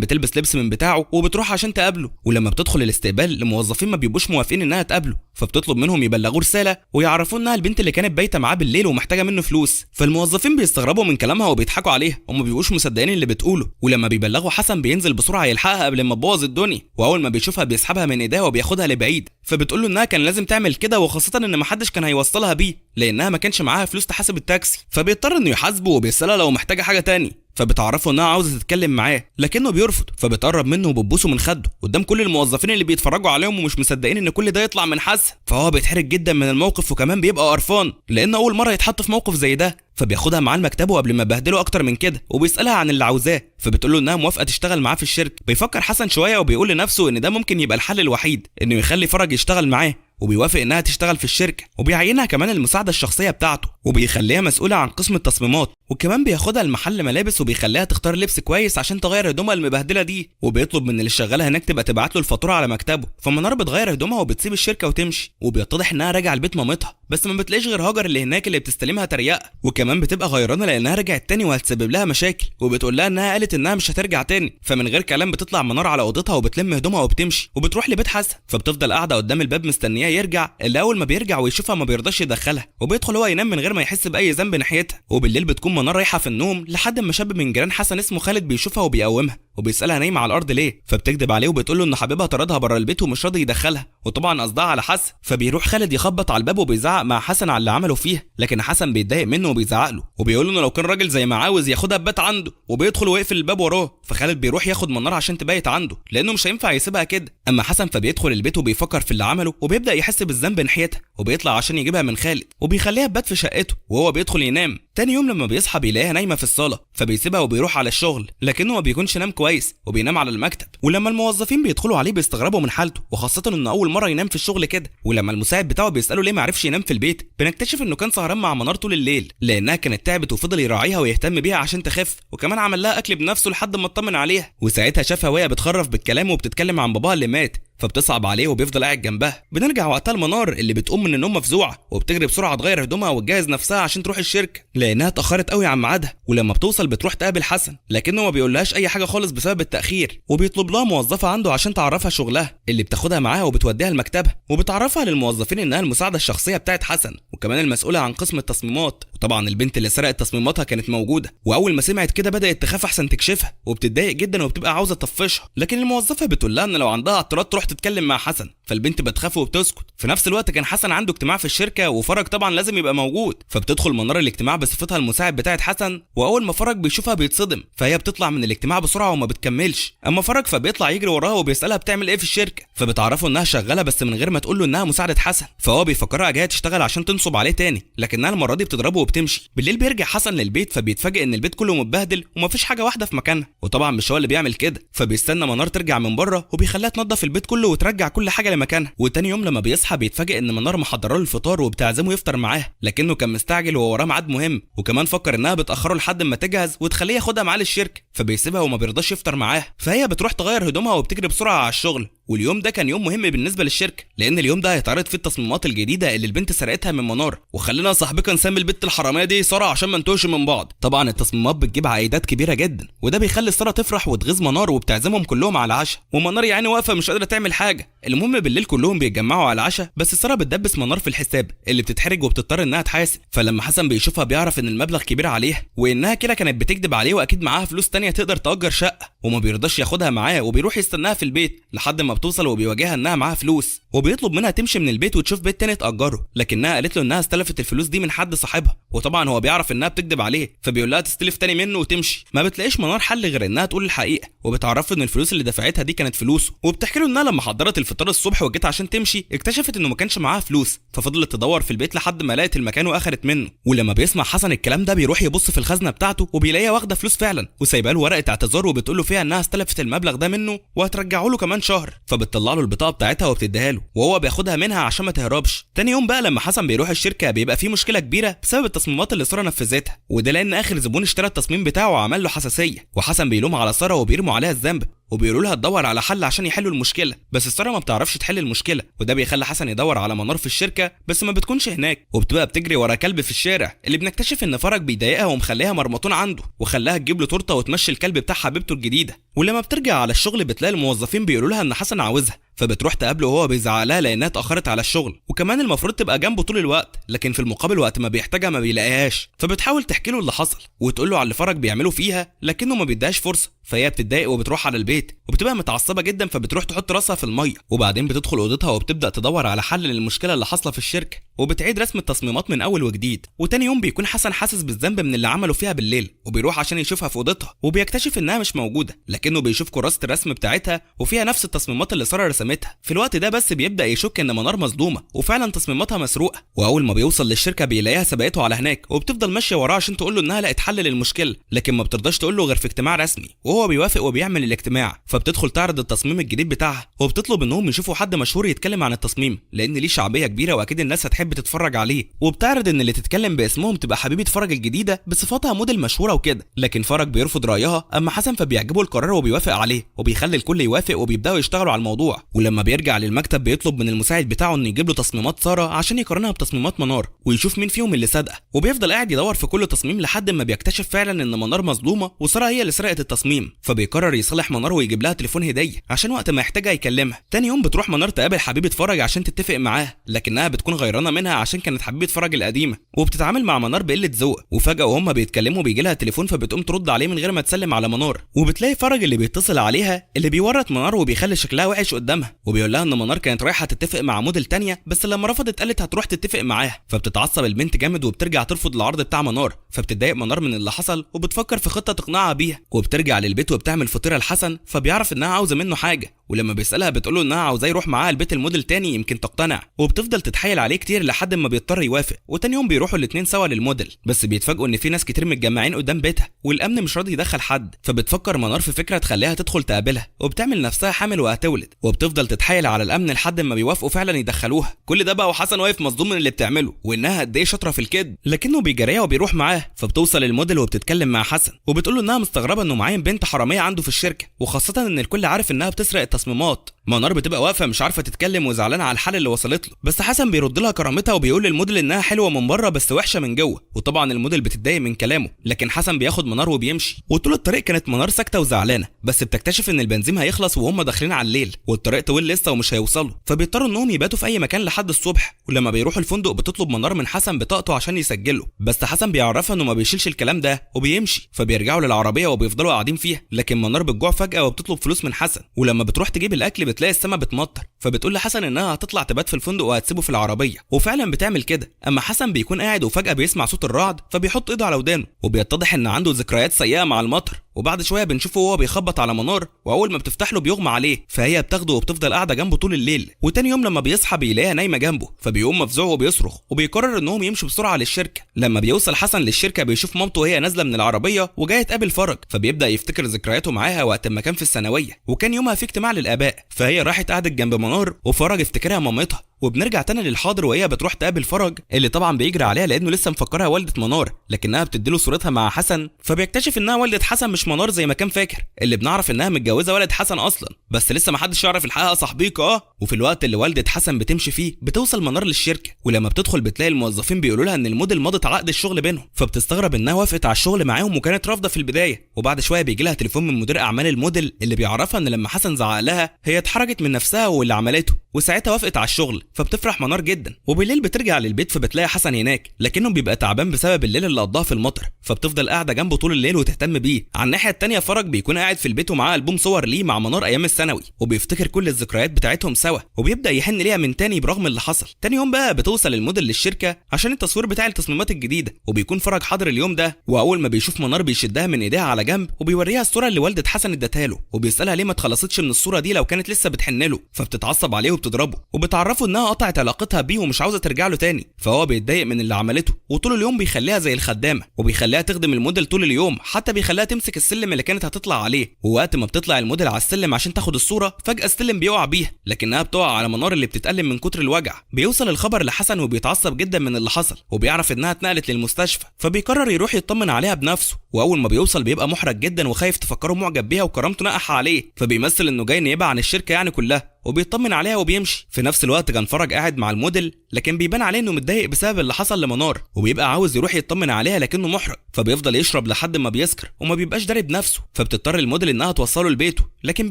بتلبس لبس من بتاعه وبتروح عشان تقابله. ولما بتدخل الاستقبال الموظفين ما بيبقوش موافقين انها تقابله، فبتطلب منهم يبلغوه رساله ويعرفوا انها البنت اللي كانت بايته معاه بالليل ومحتاجه منه فلوس. فالموظفين بيستغربوا من كلامها وبيضحكوا عليها وما بيبقوش مصدقين اللي بتقوله. ولما بيبلغوا حسن بينزل بسرعه يلحقها قبل ما تبوظ الدنيا، واول ما بيشوفها بيسحبها من ايديها وبياخدها لبعيد. فبتقول له انها كان لازم تعمل كده، وخاصه ان محدش كان هيوصلها بيه لانها ما كانش معاها فلوس تحاسب التاكسي. فبيضطر انه يحاسبه وبيسالها لو محتاجه حاجه تاني، فبتعرفه انها عاوزه تتكلم معاه لكنه بيرفض. فبتقرب منه وبتبوسه من خده قدام كل الموظفين اللي بيتفرجوا عليهم ومش مصدقين ان كل ده يطلع من حسن. فهو بيتحرج جدا من الموقف، وكمان بيبقى قرفان لانه اول مره يتحط في موقف زي ده. فبياخدها معاه لمكتبه قبل ما بهدله اكتر من كده، وبيسالها عن اللي عاوزاه، فبتقول له انها موافقه تشتغل معاه في الشركه. بيفكر حسن شويه وبيقول لنفسه ان ده ممكن يبقى الحل الوحيد، انه يخلي فرج يشتغل معاه، وبيوافق انها تشتغل في الشركه، وبيعينها كمان المساعده الشخصيه بتاعته، وبيخليها مسؤوله عن قسم التصميمات، وكمان بياخدها المحل ملابس وبيخليها تختار لبس كويس عشان تغير هدومها المبهدله دي. وبيطلب من اللي شغاله هناك تبقى تبعت له الفاتوره على مكتبه. فمنار بتغير هدومها وبتسيب الشركه وتمشي، وبيتضح انها راجعه لبيت مامتها، بس ما بتلاقيش غير هاجر اللي هناك اللي بتستلمها تريقه، وكمان بتبقى غيرانه لانها رجعت تاني وهتسبب لها مشاكل، وبتقول لها انها قالت انها مش هترجع تاني. فمن غير كلام بتطلع منار على اوضتها وبتلم هدومها وبتمشي، وبتروح لبيت حسن. فبتفضل قاعده قدام الباب مستنياه يرجع، اللي اول ما بيرجع ويشوفها ما بيرضاش يدخلها، وبيدخل هو ينام من غير ما يحس باي ذنب ناحيتها. وبالليل بتكون منار رايحه في النوم لحد ما شاب من جيران حسن اسمه خالد بيشوفها وبيقومها، وبيسالها نايمه على الارض ليه. فبتكذب عليه وبتقول له ان حبيبها طردها بره البيت ومش راضي يدخلها، وطبعا قصدها على حسن. فبيروح خالد يخبط على الباب وبيزعق مع حسن على اللي عمله فيها، لكن حسن بيتضايق منه وبيزعق له وبيقول له انه لو كان راجل زي ما عاوز ياخدها ببات عنده، وبيدخل ويقفل الباب وراه. فخالد بيروح ياخد منار عشان تبيت عنده لانه مش هينفع يسيبها كده. اما حسن فبيدخل البيت وبيفكر في اللي عمله، وبيبدا يحس بالذنب ناحيتها، وبيطلع عشان يجيبها من خالد، وبيخليها تبات في شقته، وهو بيدخل ينام. تاني يوم لما بيصحى بيلاقيها نايمه في الصاله، فبيسيبها وبيروح على الشغل، لكنه ما بيكونش نام كويس وبينام على المكتب. ولما الموظفين بيدخلوا عليه بيستغربوا من حالته، وخاصه انه اول مره ينام في الشغل كده. ولما المساعد بتاعه بيساله ليه ما عرفش ينام في البيت، بنكتشف انه كان سهران مع منار طول الليل لانها كانت تعبت، وفضل يراعيها ويهتم بيها عشان تخف، وكمان عمل لها اكل بنفسه لحد ما اطمن عليها. وساعتها شافها وهي بتخرف بالكلام وبتتكلم عن باباها اللي مات، فبتصعب عليه وبيفضل قاعد جنبها. بنرجع وقتها لمنار اللي بتقوم من النوم مفزوعه، وبتجري بسرعه تغير هدومها وتجهز نفسها عشان تروح الشركه لانها اتاخرت قوي عن ميعادها. ولما بتوصل بتروح تقابل حسن، لكنه ما بيقولهاش اي حاجه خالص بسبب التاخير، وبيطلب لها موظفه عنده عشان تعرفها شغلها اللي بتاخدها معاها وبتوديها المكتبه، وبتعرفها للموظفين انها المساعده الشخصيه بتاعت حسن، وكمان المسؤوله عن قسم التصميمات. وطبعا البنت اللي سرقت تصميماتها كانت موجوده، واول ما سمعت كده بدات تخاف احسن تكشفها، وبتتضايق جدا وبتبقى عاوزه تطفشها، لكن الموظفه بتقول لها ان لو عندها اعتراض تروح تتكلم مع حسن. فالبنت بتخاف وبتسكت. في نفس الوقت كان حسن عنده اجتماع في الشركه، وفرج طبعا لازم يبقى موجود. فبتدخل منار الاجتماع بصفتها المساعد بتاعت حسن، واول ما فرج بيشوفها بيتصدم، فهي بتطلع من الاجتماع بسرعه وما بتكملش. اما فرج فبيطلع يجري وراها وبيسالها بتعمل ايه في الشركه، فبتعرفه انها شغاله بس من غير ما تقول له انها مساعده حسن. فهو بيفكرها جايه تشتغل عشان تنصب عليه تاني، لكنها المره دي بتضربه وبتمشي. بالليل بيرجع حسن للبيت، فبيتفاجئ ان البيت كله متبهدل ومفيش حاجه واحده في مكانها، وطبعا مش هو اللي بيعمل كده. فبيستنى منار ترجع من بره وبيخليها تنظف البيت كله وترجع كل حاجه لمكانها. وتاني يوم لما بيصحى بيتفاجئ ان منار محضره له الفطار وبتعزمه يفطر معاها، لكنه كان مستعجل ووراه ميعاد مهم، وكمان فكر انها بتاخره لحد ما تجهز وتخليه ياخدها معاه للشركه، فبيسيبها وما بيرضاش يفطر معاها. فهي بتروح تغير هدومها وبتجري بسرعه على الشغل، واليوم ده كان يوم مهم بالنسبه للشركه، لان اليوم ده هيتعرض فيه التصميمات الجديده اللي البنت سرقتها من منار. وخلينا صاحبك نسمي البت الحراميه دي ساره عشان ما نتوهش من بعض. طبعا التصميمات بتجيب عائدات كبيره جدا، وده بيخلي ساره تفرح وتغيظ منار وبتعزمهم كلهم على العشاء، ومنار يعني واقفه مش قادره تعمل حاجه. المهم بالليل كلهم بيتجمعوا على العشاء، بس ساره بتدبس منار في الحساب اللي بتتحرج وبتضطر انها تحاسب. فلما حسن بيشوفها بيعرف ان المبلغ كبير عليها، وانها كده كانت بتكذب عليه واكيد معاها فلوس تانية تقدر تأجر شقه، وما بيرضاش ياخدها معاه وبيروح يستناها في البيت لحد ما بتوصل وبيواجهها انها معاها فلوس، وبيطلب منها تمشي من البيت وتشوف بيت تاني تأجره، لكنها قالت له انها استلفت الفلوس دي من حد صاحبها، وطبعا هو بيعرف انها بتكذب عليه فبيقول لها تستلف تاني منه وتمشي. ما بتلاقيش منار حل غير انها تقول الحقيقه، وبتعرفه ان الفلوس اللي دفعتها دي كانت فلوسه، وبتحكي له انها لما حضرت الفطار الصبح وجت عشان تمشي اكتشفت انه ما كانش معاها فلوس، ففضلت تدور في البيت لحد ما لقت المكان واخرت منه. ولما بيسمع حسن الكلام ده بيروح يبص في الخزنه بتاعته وبيلاقيها واخده فلوس فعلا، وسايبه له ورقه اعتذار وبتقول له فيها انها استلفت المبلغ ده منه وهترجعه له كمان شهر. فبتطلع له البطاقه بتاعتها وبتديها له، وهو بياخدها منها عشان ما تهربش. تاني يوم بقى لما حسن بيروح الشركه بيبقى في مشكله كبيره بسبب التصميمات اللي ساره نفذتها، وده لان اخر زبون اشترى التصميم بتاعه وعمل له حساسيه، وحسن بيلوم على ساره وبيرموا عليها الذنب وبيقولوا لها تدور على حل عشان يحلوا المشكله، بس ساره ما بتعرفش تحل المشكله، وده بيخلي حسن يدور على منار في الشركه بس ما بتكونش هناك، وبتبقى بتجري ورا كلب في الشارع اللي بنكتشف ان فرج بيضايقها ومخليها مرمطون عنده، وخلاها تجيب له تورته وتمشي الكلب بتاع حبيبته الجديده. ولما بترجع على الشغل بتلاقي الموظفين بيقولوا لها ان حسن عاوزها، فبتروح تقابله وهو بيزعق لها لانها اتاخرت على الشغل، وكمان المفروض تبقى جنبه طول الوقت، لكن في المقابل وقت ما بيحتاجها ما بيلاقيهاش، فبتحاول تحكي له اللي حصل وتقول له على اللي فرج بيعمله فيها، لكنه ما بيديهاش فرصه، فهي بتتضايق وبتروح على البيت وبتبقى متعصبه جدا، فبتروح تحط راسها في الميه، وبعدين بتدخل اوضتها وبتبدا تدور على حل للمشكله اللي حاصله في الشركه، وبتعيد رسم التصميمات من اول وجديد. وتاني يوم بيكون حسن حاسس بالذنب من اللي عمله فيها بالليل، وبيروح عشان يشوفها في اوضتها وبيكتشف انها مش موجوده، لكنه بيشوف كراسه الرسم بتاعتها وفيها نفس التصميمات اللي ساره رسمتها. في الوقت ده بس بيبدا يشك ان منار مصدومه وفعلا تصميماتها مسروقه، واول ما بيوصل للشركه بيلاقيها سبقته على هناك، وبتفضل ماشيه وراه عشان تقول له انها لقت حل للمشكله، لكن ما بترضاش تقول له غير في اجتماع رسمي، وهو بيوافق وبيعمل الاجتماع. فبتدخل تعرض التصميم الجديد بتاعها، وبتطلب انهم يشوفوا حد مشهور يتكلم عن التصميم لان ليه شعبيه كبيره واكيد الناس هتحب تتفرج عليه، وبتعرض ان اللي تتكلم باسمهم تبقى حبيبه فرج الجديده بصفتها موديل مشهوره وكده، لكن فرج بيرفض رايها، اما حسن فبيعجبه القرار وبيوافق عليه، وبيخلي الكل يوافق وبيبداوا يشتغلوا على الموضوع. ولما بيرجع للمكتب بيطلب من المساعد بتاعه انه يجيب له تصميمات ساره عشان يقارنها بتصميمات منار ويشوف مين فيهم اللي صادقه، وبيفضل قاعد يدور في كل تصميم لحد ما بيكتشف فعلا ان منار مظلومه وساره هي اللي سرقت التصميم، فبيقرر يصالح منار ويجيب لها تليفون هديه عشان وقت ما يحتاجها يكلمها. تاني يوم بتروح منار تقابل حبيبه فرج عشان تتفق معاها، لكنها بتكون غيرانه منها عشان كانت حبيبه فرج القديمه، وبتتعامل مع منار بقله ذوق، وفجاه وهم بيتكلموا بيجي لها تليفون فبتقوم ترد عليه من غير ما تسلم على منار، وبتلاقي فرج اللي بيتصل عليها اللي بيورط منار وبيخلي شكلها وحش قدامها، وبيقول لها ان منار كانت رايحه تتفق مع موديل تانية بس لما رفضت قالت هتروح تتفق معاها، فبتتعصب البنت جامد وبترجع ترفض العرض بتاع منار، فبتتضايق منار من اللي حصل وبتفكر في خطه تقنعها بيها، وبترجع للبيت وبتعمل فطيره لحسن، فبيعرف انها عاوزه منه حاجه، ولما بيسالها بتقول له انها عاوزاه يروح معاها البيت الموديل تاني يمكن تقتنع، وبتفضل تتحايل عليه كتير لحد ما بيضطر يوافق. وتاني يوم بيروحوا الاتنين سوا للموديل، بس بيتفاجئوا ان في ناس كتير متجمعين قدام بيتها والامن مش راضي يدخل حد، فبتفكر منار في فكره تخليها تدخل تقابلها، وبتعمل نفسها حامل وهتولد، وبتفضل تتحايل على الامن لحد ما بيوافقوا فعلا يدخلوها. كل ده بقى وحسن واقف مصدوم من اللي بتعمله وانها قد ايه شاطره في الكذب، لكنه بيجريها وبيروح معاه. فبتوصل الموديل وبتتكلم مع حسن وبتقول له انها مستغربه انه معين بنت حراميه عنده في الشركه، وخاصه ان الكل عارف انها بتسرق التصميمات. منار بتبقى واقفه مش عارفه تتكلم وزعلانه على الحل اللي وصلت له، بس حسن بيرد لها كرامتها وبيقول للموديل انها حلوه من بره بس وحشه من جوه، وطبعا الموديل بتتضايق من كلامه، لكن حسن بياخد منار وبيمشي. وطول الطريق كانت منار ساكته وزعلانه، بس بتكتشف ان البنزين هيخلص وهم داخلين على الليل والطريق طويل لسه ومش هيوصلوا، فبيضطروا انهم يباتوا في اي مكان لحد الصبح. ولما بيروحوا الفندق بتطلب منار من حسن بطاقته عشان يسجله، بس حسن بيعرفها انه ما بيشيلش الكلام ده وبيمشي، فبيرجعوا للعربيه وبيفضلوا قاعدين فيها، لكن منار بتجوع فجاه وبتطلب فلوس من حسن، ولما بتروح تجيب الاكل بتلاقي السما بتمطر، فبتقول لحسن انها هتطلع تبات في الفندق وهتسيبه في العربيه، وفعلا بتعمل كده. اما حسن بيكون قاعد وفجاه بيسمع صوت الرعد فبيحط ايده على ودانه، وبيتضح ان عنده ذكريات سيئه مع المطر. وبعد شويه بنشوفه وهو بيخبط على منار، واول ما بتفتح له بيغمى عليه، فهي بتاخده وبتفضل قاعده جنبه طول الليل. وتاني يوم لما بيصحى بيلاقيها نايمه جنبه، فبيقوم مفزوع وبيصرخ، وبيقرر انهم يمشوا بسرعه للشركه. لما بيوصل حسن للشركه بيشوف مامته وهي نازله من العربيه وجايه تقابل فرج، فبيبدا يفتكر ذكرياته معاها وقت ما كان في الثانويه، وكان يومها في اجتماع للاباء، فهي راحت قعدت جنب منار وفرج افتكرها مامتها، وبنرجع تاني للحاضر وهي بتروح تقابل فرج اللي طبعا بيجري عليها لانه لسه مفكرها والده منار، لكنها بتديله صورتها مع حسن، فبيكتشف انها والده حسن مش منار زي ما كان فاكر، اللي بنعرف انها متجوزه ولد حسن اصلا، بس لسه محدش يعرف الحقيقه صاحبيك. وفي الوقت اللي والده حسن بتمشي فيه بتوصل منار للشركه، ولما بتدخل بتلاقي الموظفين بيقولوا لها ان الموديل مضت عقد الشغل بينهم، فبتستغرب انها وافقت على الشغل معاهم وكانت رافضه في البدايه. وبعد شويه بيجي لها تليفون من مدير اعمال الموديل اللي بيعرفها ان لما حسن زعق لها هي اتحرجت من نفسها واللي عملته، وساعتها وافقت على الشغل، فبتفرح منار جدا. وبالليل بترجع للبيت فبتلاقي حسن هناك، لكنه بيبقى تعبان بسبب الليل اللي قضاها في المطر، فبتفضل قاعده جنبه طول الليل وتهتم بيه. على الناحيه الثانيه فرج بيكون قاعد في البيت ومعاه البوم صور ليه مع منار ايام الثانوي، وبيفتكر كل الذكريات بتاعتهم سوا، وبيبدا يحن ليها من تاني برغم اللي حصل. تاني يوم بقى بتوصل الموديل للشركه عشان التصوير بتاع التصميمات الجديده، وبيكون فرج حاضر اليوم ده، واول ما بيشوف منار بيشدها من ايديها على جنب وبيوريها الصوره اللي والده حسن ادتها له، وبيسالها ليه ما اتخلصتش من الصوره دي لو كانت لسه بتحن له، فبتتعصب عليه وبتضربه، وبتعرفه انها قطعت علاقتها بيه ومش عاوزه ترجع له تاني، فهو بيتضايق من اللي عملته، وطول اليوم بيخليها زي الخدامه، وبيخليها تخدم الموديل طول اليوم، حتى بيخليها تمسك السلم اللي كانت هتطلع عليه، ووقت ما بتطلع الموديل على السلم عشان تاخد الصوره فجاه السلم بيقع بيها، لكنها بتقع على منار اللي بتتألم من كتر الوجع. بيوصل الخبر لحسن وبيتعصب جدا من اللي حصل، وبيعرف انها اتنقلت للمستشفى، فبيقرر يروح يطمن عليها بنفسه، واول ما بيوصل بيبقى محرج جدا وخايف تفكره معجب بيها وكرامته نقح عليه، فبيمثل انه جاي نيابه عن الشركه يعني كلها، وبيطمن عليها وبيمشي. في نفس الوقت كان فرج قاعد مع الموديل، لكن بيبان عليه انه متضايق بسبب اللي حصل لمنار، وبيبقى عاوز يروح يطمن عليها لكنه محرج، فبيفضل يشرب لحد ما بيسكر وما بيبقاش داري بنفسه، فبتضطر الموديل انها توصله لبيته، لكن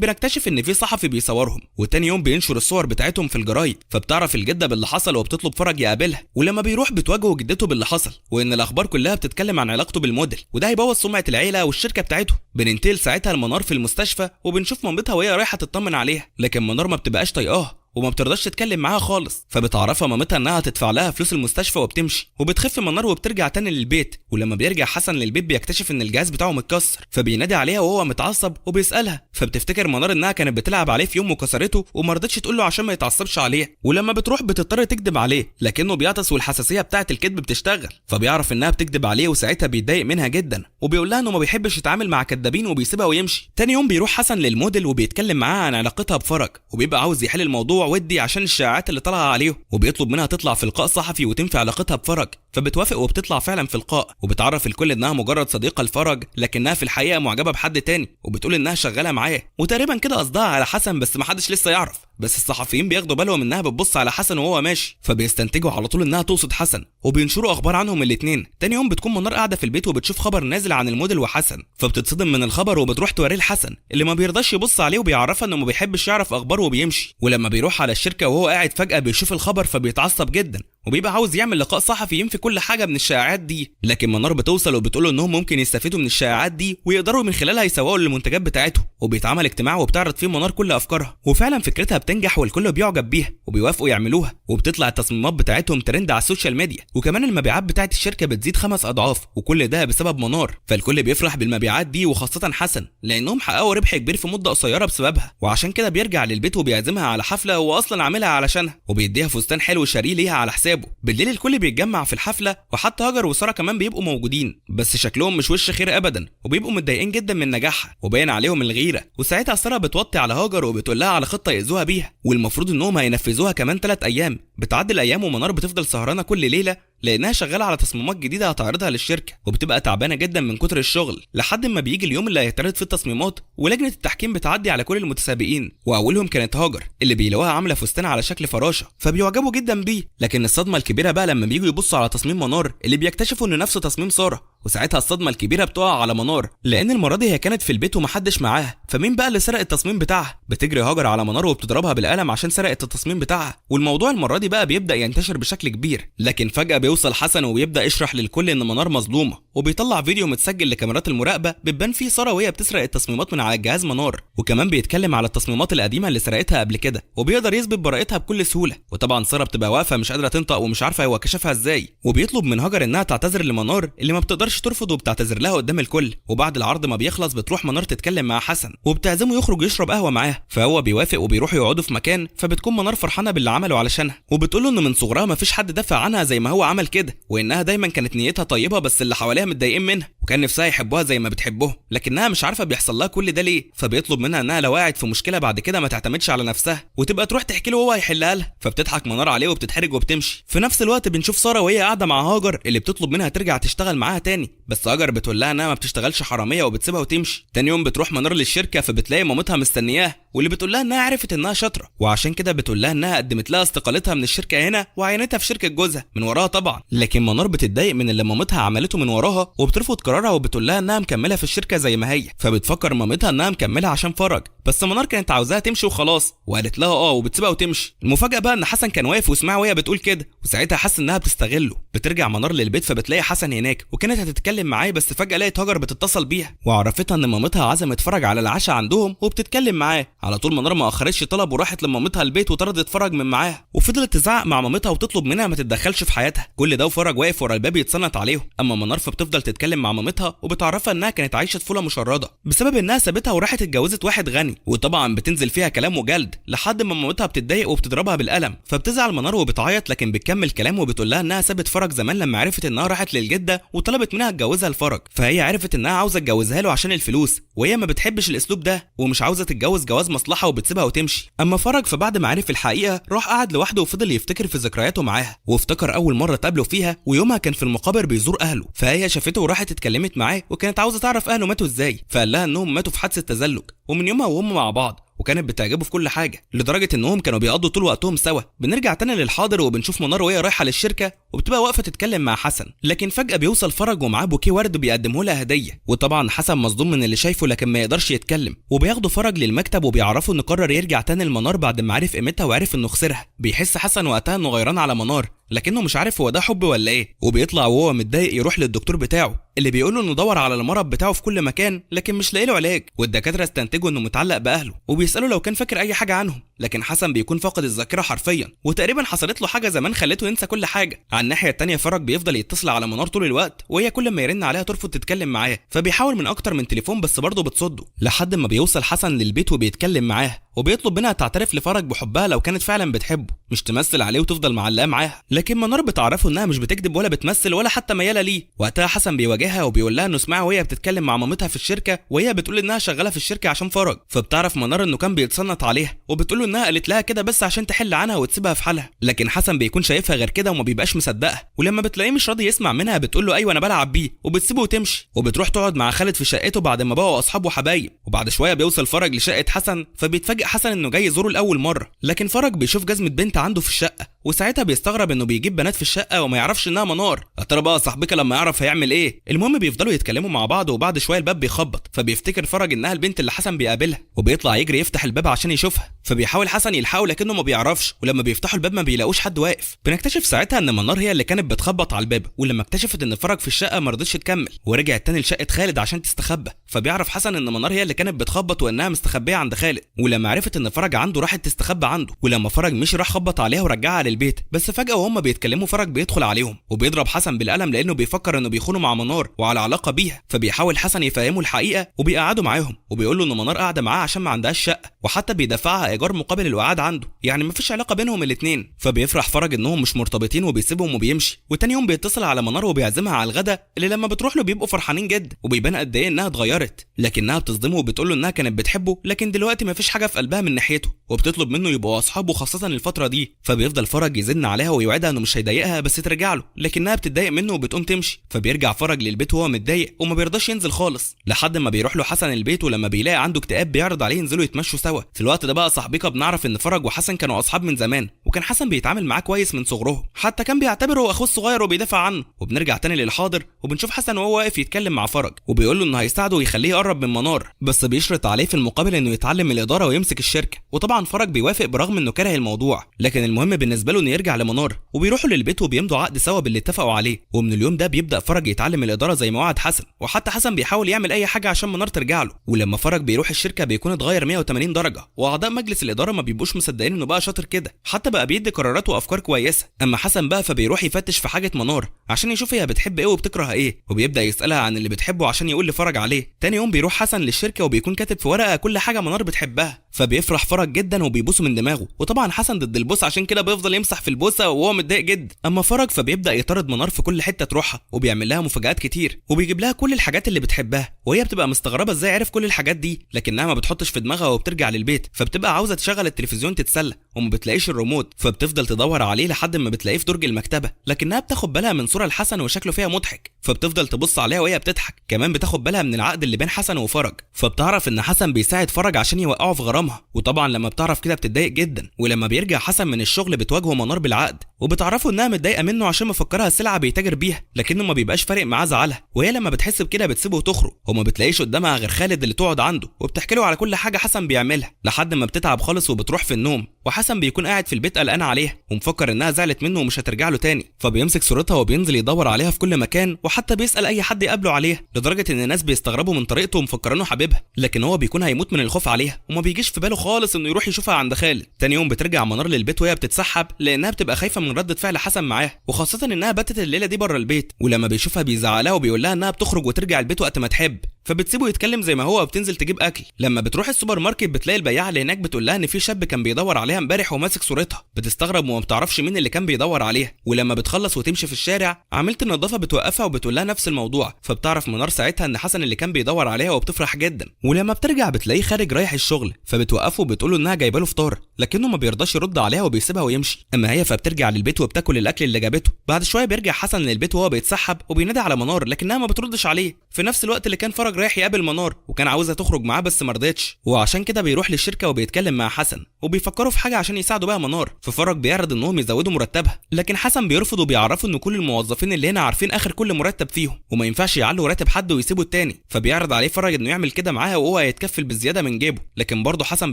بنكتشف ان في صحفي بيصورهم، وتاني يوم بينشر الصور بتاعتهم في الجرايد، فبتعرف الجده باللي حصل وبتطلب فرج يقابلها، ولما بيروح بتواجهه جدته باللي حصل، وان الاخبار كلها بتتكلم عن علاقته بالموديل، وده هيبوظ سمعه العيله والشركه بتاعته. بننتقل ساعتها لمنار في المستشفى وبنشوف مامتها وهي رايحه تطمن عليها، لكن منار ما بتبقاش طايقاها وما بترضاش تتكلم معاها خالص، فبتعرفها مامتها انها هتدفع لها فلوس المستشفى وبتمشي، وبتخف منار وبترجع تاني للبيت. ولما بيرجع حسن للبيت بيكتشف ان الجهاز بتاعه متكسر، فبينادي عليها وهو متعصب وبيسالها، فبتفتكر منار انها كانت بتلعب عليه في يوم وكسرته وما رضتش تقول له عشان ما يتعصبش عليها، ولما بتروح بتضطر تكذب عليه، لكنه بيعطس والحساسيه بتاعه الكذب بتشتغل، فبيعرف انها بتكذب عليه، وساعتها بيتضايق منها جدا، وبيقول لها انه ما بيحبش يتعامل مع كدابين وبيسيبها ويمشي. تاني يوم بيروح حسن للموديل وبيتكلم معاها عن علاقتها بفرج، وبيبقى عاوز يحل الموضوع ودي عشان الشائعات اللي طالعه عليه، وبيطلب منها تطلع في لقاء صحفي وتنفي علاقتها بفرج، فبتوافق وبتطلع فعلا في لقاء، وبتعرف الكل انها مجرد صديقه لفرج، لكنها في الحقيقه معجبه بحد تاني، وبتقول انها شغاله معاه، وتقريبا كده قصدها على حسن بس محدش لسه يعرف. بس الصحفيين بياخدوا بالهم انها بتبص على حسن وهو ماشي، فبيستنتجوا على طول انها تقصد حسن، وبينشروا اخبار عنهم الاثنين. تاني يوم بتكون منار قاعده في البيت وبتشوف خبر نازل عن الموديل وحسن، فبتتصدم من الخبر وبتروح توريه لحسن اللي ما بيرضاش يبص عليه، وبيعرفها انه ما بيحبش يعرف اخبار وبيمشي. ولما بيروح على الشركه وهو قاعد فجاه بيشوف الخبر فبيتعصب جدا، وبيبقى عاوز يعمل لقاء صحفي ينفي كل حاجه من الشائعات دي، لكن منار بتوصل وبتقول انهم ممكن يستفيدوا من الشائعات دي ويقدروا من خلالها يسوقوا للمنتجات بتاعتهم. وبيتعمل اجتماع وبتعرض فيه منار كل افكارها، وفعلا فكرتها بتنجح والكل بيعجب بيها وبيوافقوا يعملوها، وبتطلع التصميمات بتاعتهم ترند على السوشيال ميديا، وكمان المبيعات بتاعت الشركه بتزيد 5 أضعاف، وكل ده بسبب منار. فالكل بيفرح بالمبيعات دي وخاصه حسن لانهم حققوا ربح كبير في مده قصيره بسببها، وعشان كده بيرجع للبيت وبيعزمها على حفله هو اصلا عاملها علشانها، وبيديها فستان حلو شاريه ليها على حسابه. بالليل الكل بيتجمع في الحفله، وحتى هاجر وساره كمان بيبقوا موجودين، بس شكلهم مش وش خير ابدا، وبيبقوا متضايقين جدا من نجاحها وباين عليهم الغيره. وساعتها ساره بتوطي على هاجر وبتقول لها على خطه يأذوها بيها، والمفروض انهم هينفذوها كمان 3 ايام. بتعدي الايام ومنار بتفضل سهرانه كل ليله لانها شغاله على تصميمات جديده هتعرضها للشركه، وبتبقى تعبانه جدا من كتر الشغل، لحد ما بيجي اليوم اللي هيتعرض فيه التصميمات، ولجنه التحكيم بتعدي على كل المتسابقين، واولهم كانت هاجر اللي بيلاقوها عامله فستان على شكل فراشه، فبيعجبوا جدا بيه. لكن الصدمه الكبيره بقى لما بييجوا يبصوا على تصميم منار اللي بيكتشفوا انه نفسه تصميم ساره، وساعتها الصدمه الكبيره بتقع على منار لان المره دي هي كانت في البيت ومحدش معاها، فمين بقى اللي سرق التصميم بتاعها؟ بتجري هاجر على منار وبتضربها بالقلم عشان سرقت التصميم بتاعها، والموضوع المره دي بقى بيبدا ينتشر بشكل كبير. لكن فجاه بيوصل حسن وبيبدا يشرح للكل ان منار مظلومه، وبيطلع فيديو متسجل لكاميرات المراقبه بتبان فيه ساره وهي بتسرق التصميمات من على جهاز منار، وكمان بيتكلم على التصميمات القديمه اللي سرقتها قبل كده، وبيقدر يثبت براءتها بكل سهوله. وطبعا ساره بتبقى واقفه مش قادره تنطق ومش عارفه هو كشفها ازاي، وبيطلب من هاجر انها تعتذر لمنار اللي ما بتقدرش ترفض وبتعتذر لها قدام الكل. وبعد العرض ما بيخلص بتروح منار تتكلم مع حسن وبتعزمه يخرج يشرب قهوه معاها، فهو بيوافق وبيروحوا يقعدوا في مكان، فبتكون منار فرحانه باللي عمله علشانها، وبتقول له انه من صغرها ما فيش حد دافع عنها زي ما هو عمل كده، وانها دايما كانت نيتها طيبه بس اللي حواليها متضايقين منها، وكان نفسها يحبوها زي ما بتحبهم، لكنها مش عارفه بيحصل لها كل ده ليه. فبيطلب منها انها لو وقعت في مشكله بعد كده ما تعتمدش على نفسها وتبقى تروح تحكي له وهو هيحلها لها. فبتضحك منار عليه وبتتحرج وبتمشي. في نفس الوقت بنشوف ساره وهي قاعده مع هاجر اللي بتطلب منها ترجع تشتغل معاها تاني، بس هاجر بتقول لها انها ما بتشتغلش حراميه وبتسيبها وتمشي. تاني يوم بتروح منار للشركه فبتلاقي مامتها مستنياها واللي بتقول لها انها عرفت انها شاطره وعشان كده بتقول لها انها قدمت لها استقالتها من الشركه هنا وعينتها في شركه جوزها من وراها طبعا. لكن منار بتتضايق من اللي مامتها عملته من وراها وبترفض قرارها وبتقول لها انها مكمله في الشركه زي ما هي. فبتفكر مامتها انها مكمله عشان فرج، بس منار كانت عاوزاها تمشي وخلاص وقالت لها وبتسيبها وتمشي. المفاجاه بقى ان حسن كان واقف وسمعها وهي بتقول كده وساعتها حس انها بتستغله. بترجع منار للبيت فبتلاقي حسن هناك وكانت هتتكلم معاه بس فجاه لقيت هاجر بتتصل بيها وعرفتها ان مامتها عزمت فرج على العشاء عندهم وبتتكلم معاه. على طول منار ما اخرتش طلب وراحت لمامتها البيت وطردت فرج من معاها وفضلت تزعق مع مامتها وتطلب منها ما تتدخلش في حياتها. كل ده وفرج واقف ورا الباب يتصنت عليهم. اما منار فبتفضل تتكلم مع مامتها وبتعرفها انها كانت عايشه طفوله مشرده بسبب انها سابتها وراحت اتجوزت واحد غني، وطبعا بتنزل فيها كلام وجلد لحد ما مامتها بتتضايق وبتضربها بالقلم. فبتزعل منار وبتعيط لكن بتكمل كلام وبتقول لها انها سابت فرج زمان لما عرفت انها راحت للجده وطلبت منها تجوزها لفرج، فهي عرفت انها عاوزه تجوزها له عشان الفلوس وهي ما بتحبش الاسلوب ده ومش عاوزه تتجوز جواز مصلحه وبتسيبها وتمشي. اما فرج فبعد ما عرف الحقيقه راح قعد لوحده وفضل يفتكر في ذكرياته معاها وافتكر اول مره اتقابلوا فيها ويومها كان في المقابر بيزور اهله. فهي شافته وراحت اتكلمت معاه وكانت عاوزه تعرف اهله ماتوا ازاي، فقال لها انهم ماتوا في حادثه تزلج ومن يومها وهم مع بعض وكانت بتعجبه في كل حاجه لدرجه انهم كانوا بيقضوا طول وقتهم سوا. بنرجع تاني للحاضر وبنشوف منار وهي رايحه للشركه وبتبقى واقفه تتكلم مع حسن، لكن فجاه بيوصل فرج ومعاه بوكيه ورد بيقدمه لها هديه. وطبعا حسن مصدوم من اللي شايفه لكن ما يقدرش يتكلم وبياخدوا فرج للمكتب وبيعرفوا انه قرر يرجع تاني لمنار بعد ما عرف قيمتها وعرف انه خسرها. بيحس حسن وقتها انه غيران على منار لكنه مش عارف هو ده حب ولا ايه، وبيطلع وهو متضايق يروح للدكتور بتاعه اللي بيقول له انه دور على المرض بتاعه في كل مكان لكن مش لاقي له علاج، والدكاتره استنتجوا انه متعلق باهله وبيسالوا لو كان فاكر اي حاجه عنهم، لكن حسن بيكون فاقد الذاكره حرفيا وتقريبا حصلت له حاجه زمان خلته ينسى كل حاجه. على الناحيه التانيه فرج بيفضل يتصل على منار طول الوقت وهي كل ما يرن عليها ترفض تتكلم معاه، فبيحاول من اكتر من تليفون بس برضه بتصده لحد ما بيوصل حسن للبيت وبيتكلم معاها وبيطلب منها تعترف لفرج بحبها لو كانت فعلا بتحبه مش تمثل عليه وتفضل معلقه معاها. لكن منار بتعرفه انها مش بتكذب ولا بتمثل ولا حتى مياله ليه. وقتها حسن بيواجهها وبيقول لها انه سمعها وهي بتتكلم مع مامتها في الشركه وهي بتقول انها شغاله في الشركه عشان فرج، فبتعرف منار انه كان بيتصنت عليها وبتقول له انها قالت لها كده بس عشان تحل عنها وتسيبها في حالها، لكن حسن بيكون شايفها غير كده وما بيبقاش مصدقها. ولما بتلاقيه مش راضي يسمع منها بتقول له ايوه انا بلعب بيه وبتسيبه وتمشي وبتروح تقعد مع خالد في شقته بعد ما بقوا اصحاب وحبايب. وبعد شويه بيوصل فرج لشقه حسن فبيتفاجئ حسن انه جاي يزوره لاول مره، لكن فرج بيشوف جزمه بنت عنده في الشقه وساعتها بيستغرب انه بيجيب بنات في الشقه وما يعرفش انها منار. يا ترى بقى صاحبك لما يعرف هيعمل ايه؟ المهم بيفضلوا يتكلموا مع بعض وبعد شويه الباب بيخبط فبيفتكر فرج انها البنت اللي حسن بيقابلها وبيطلع يجري يفتح الباب عشان يشوفها، فبيحاول حسن يلحقه لكنه ما بيعرفش ولما بيفتحوا الباب ما بيلاقوش حد واقف. بنكتشف ساعتها ان منار هي اللي كانت بتخبط على الباب ولما اكتشفت ان فرج في الشقه ما رضتش تكمل ورجعت تاني لشقه خالد عشان تستخبى، فبيعرف حسن ان منار هي اللي كانت بتخبط وانها مستخبيه عند خالد. ولما عرفت ان فرج عنده راحت تستخبى عنده ولما فرج مشي راح خبط عليها ورجعها للبيت، بس فجاه وهم بيتكلموا فرج بيدخل عليهم وبيضرب حسن بالقلم لانه بيفكر انه بيخونه مع منار وعلى علاقه بيها، فبيحاول حسن يفهمه الحقيقه وبيقعدوا معاهم وبيقول له ان منار قاعده معاه عشان ما عندهاش شقه وحتى بيدفعها ايجار مقابل القعاد عنده، يعني مفيش علاقه بينهم الاثنين. فبيفرح فرج انهم مش مرتبطين وبيسيبهم وبيمشي. وتاني يوم بيتصل على منار وبيعزمها على الغدا اللي لما بتروح له بيبقوا فرحانين جدا وبيبان قد ايه انها اتغيرت، لكنها بتصدمه وبتقول له انها كانت بتحبه لكن دلوقتي مفيش حاجه في قلبها من ناحيته وبتطلب منه يبقوا اصحاب وخاصه الفتره دي. فبيفضل فرج يزن عليها ويوعدها انه مش هيضايقها بس ترجع له، لكنها بتتضايق منه وبتقوم تمشي. فبيرجع فرج للبيت وهو متضايق وما بيرضاش ينزل خالص لحد ما بيروح له حسن البيت ولما بيلاقي عنده اكتئاب بيعرض عليه ينزلوا يتمشوا سوا. في الوقت ده بقى صاحبيكا بنعرف ان فرج وحسن كانوا اصحاب من زمان وكان حسن بيتعامل معاه كويس من صغرهم حتى كان بيعتبره اخوه الصغير وبيدافع عنه. وبنرجع تاني للحاضر وبنشوف حسن وهو واقف يتكلم مع فرج وبيقول له انه هيساعده ويخليه يقرب من منار بس بيشرط عليه في المقابل انه يتعلم الاداره ويمسك الشركه، وطبعا فرج بيوافق برغم انه كاره الموضوع، لكن المهم بالنسبه له انه يرجع لمنار وبيروحوا للبيت وبيمضوا عقد سوا باللي اتفقوا عليه. ومن اليوم ده بيبدا فرج يتعلم الاداره زي ما وعد حسن، وحتى حسن بيحاول يعمل اي حاجه عشان منار ترجع له. ولما فرج بيروح الشركه بيكون اتغير 180 درجه واعضاء مجلس الاداره ما بيبقوش مصدقين انه بقى شاطر كده، حتى بقى بيدي قرارات وافكار كويسه. اما حسن بقى فبيروح يفتش في حاجه منار عشان يشوف هي بتحب ايه وبتكره ايه وبيبدا يسالها عن اللي بتحبه عشان يقول لفرج عليه. تاني يوم بيروح حسن للشركه وبيكون كاتب في ورقه كل حاجه منار بتحبها، فبيفرح فرج جدا وبيبوسه من دماغه، وطبعا حسن ضد البوس عشان كده بيفضل يمسح في البوسه وهو متضايق جدا. اما فرج فبيبدا يطارد منار في كل حته تروحها وبيعمل لها مفاجآت كتير وبيجيب لها كل الحاجات اللي بتحبها، وهي بتبقى مستغربه ازاي عرف كل الحاجات دي، لكنها ما بتحطش في دماغها وبترجع للبيت، فبتبقى عاوزه تشغل التلفزيون تتسلى وما بتلاقيش الريموت، فبتفضل تدور عليه لحد ما بتلاقيه في درج المكتبه، لكنها بتاخد بالها من صوره لحسن وشكله فيها مضحك، فبتفضل تبص عليها وهي بتضحك. كمان بتاخد بالها من العقد اللي بين حسن وفرج، فبتعرف ان حسن بيساعد فرج عشان يوقعه في غرامها، وطبعا لما بتعرف كده بتتضايق جدا. ولما بيرجع حسن من الشغل بتواجهه منار بالعقد وبتعرفه انها متضايقه منه عشان مفكرها سلعه بيتاجر بيها، لكنه ما بيبقاش فارق معاه زعلها، وهي لما بتحس بكده بتسيبه وتخرج وما بتلاقيش قدامها غير خالد اللي تقعد عنده وبتحكي له على كل حاجه حسن بيعملها لحد ما بتتعب خالص وبتروح في النوم، وحسن بيكون قاعد في البيت قلقان عليها ومفكر انها زعلت منه ومش هترجع له تاني، فبيمسك صورتها وبينزل يدور عليها في كل مكان، وحتى بيسال اي حد يقابله عليها، لدرجه ان الناس بيستغربوا من طريقته ومفكرينه حبيبها، لكن هو بيكون هيموت من الخوف عليها وما بيجيش في باله خالص انه يروح يشوفها عند خالد. تاني يوم بترجع منار للبيت وهي بتتسحب لانها بتبقى خايفه من ردة فعل حسن معاها، وخاصه انها باتت الليله دي بره البيت، ولما بيشوفها بيزعلها وبيقول لها انها بتخرج وترجع البيت وقت ما تحب، فبتسيبه يتكلم زي ما هو وبتنزل تجيب اكل. لما بتروح السوبر ماركت بتلاقي البياعه اللي هناك بتقول لها ان في شاب كان بيدور عليها امبارح وماسك صورتها، بتستغرب وما بتعرفش مين اللي كان بيدور عليها. ولما بتخلص وتمشي في الشارع عامله النظافه بتوقفها وبتقول لها نفس الموضوع، فبتعرف منار ساعتها ان حسن اللي كان بيدور عليها وبتفرح جدا. ولما بترجع بتلاقيه خارج رايح الشغل، فبتوقفه وبتقول له انها جايبه له فطار، لكنه ما بيرضاش يرد عليها وبيسيبها ويمشي. اما هي فبترجع للبيت وبتاكل الاكل اللي جابته. بعد شويه بيرجع حسن للبيت وهو بيتسحب وبينادي على منار، لكنها ما بتردش عليه، في نفس الوقت اللي كان فرج رايح يقابل منار وكان عاوزها تخرج معاه بس ما رضتش، وعشان كده بيروح للشركه وبيتكلم مع حسن وبيفكروا في حاجه عشان يساعدوا بيها منار، ففرج بيعرض انهم يزودوا مرتبها، لكن حسن بيرفض وبيعرفوا ان كل الموظفين اللي هنا عارفين اخر كل مرتب فيهم وما ينفعش يعلوا راتب حد ويسيبوا التاني، فبيعرض عليه فرج انه يعمل كده معاها وهو هيتكفل بالزياده من جيبه، لكن برضه حسن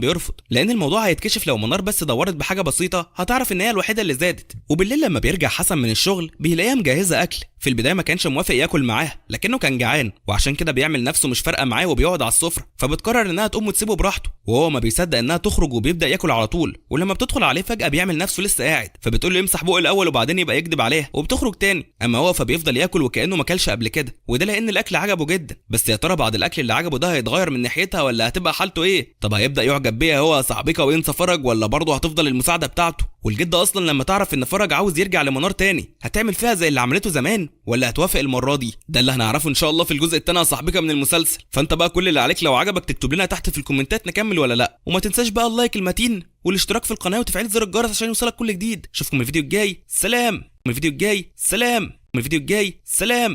بيرفض لان الموضوع هيتكشف لو منار بس دورت بحاجه بسيطه هتعرف ان هي الوحيده اللي زادت. وبالليل لما بيرجع حسن من الشغل بيلاقيها مجهزه اكل، في البدايه ما كانش موافق ياكل معاها لكنه كان جعان، وعشان كده بيعمل نفسه مش فارقه معاه وبيقعد على السفره، فبتقرر انها تقوم وتسيبه براحته، وهو ما بيصدق انها تخرج وبيبدا ياكل على طول. ولما بتدخل عليه فجاه بيعمل نفسه لسه قاعد، فبتقول له يمسح بقه الاول وبعدين يبقى يكذب عليها وبتخرج تاني. اما هو فبيفضل ياكل وكانه ما كلش قبل كده، وده لان الاكل عجبه جدا، بس يا ترى بعد الاكل اللي عجبه ده هيتغير من ناحيتها ولا هتبقى حالته ايه؟ طب هيبدا يعجب بيها هو صاحبك وينسى فرج، ولا برضه هتفضل المساعده بتاعته؟ والجده اصلا لما تعرف ان فرج عاوز يرجع لمنار تاني هتعمل فيها زي اللي عملته زمان ولا هتوافق المره دي؟ ده اللي هنعرفه ان شاء الله في الجزء الثاني يا صاحبك من المسلسل. فانت بقى كل اللي عليك لو عجبك تكتب لنا تحت في الكومنتات نكمل ولا لا، وما تنساش بقى اللايك المتين والاشتراك في القناه وتفعيل زر الجرس عشان يوصلك كل جديد. اشوفكم الفيديو الجاي، سلام. من الفيديو الجاي، سلام. من الفيديو الجاي، سلام.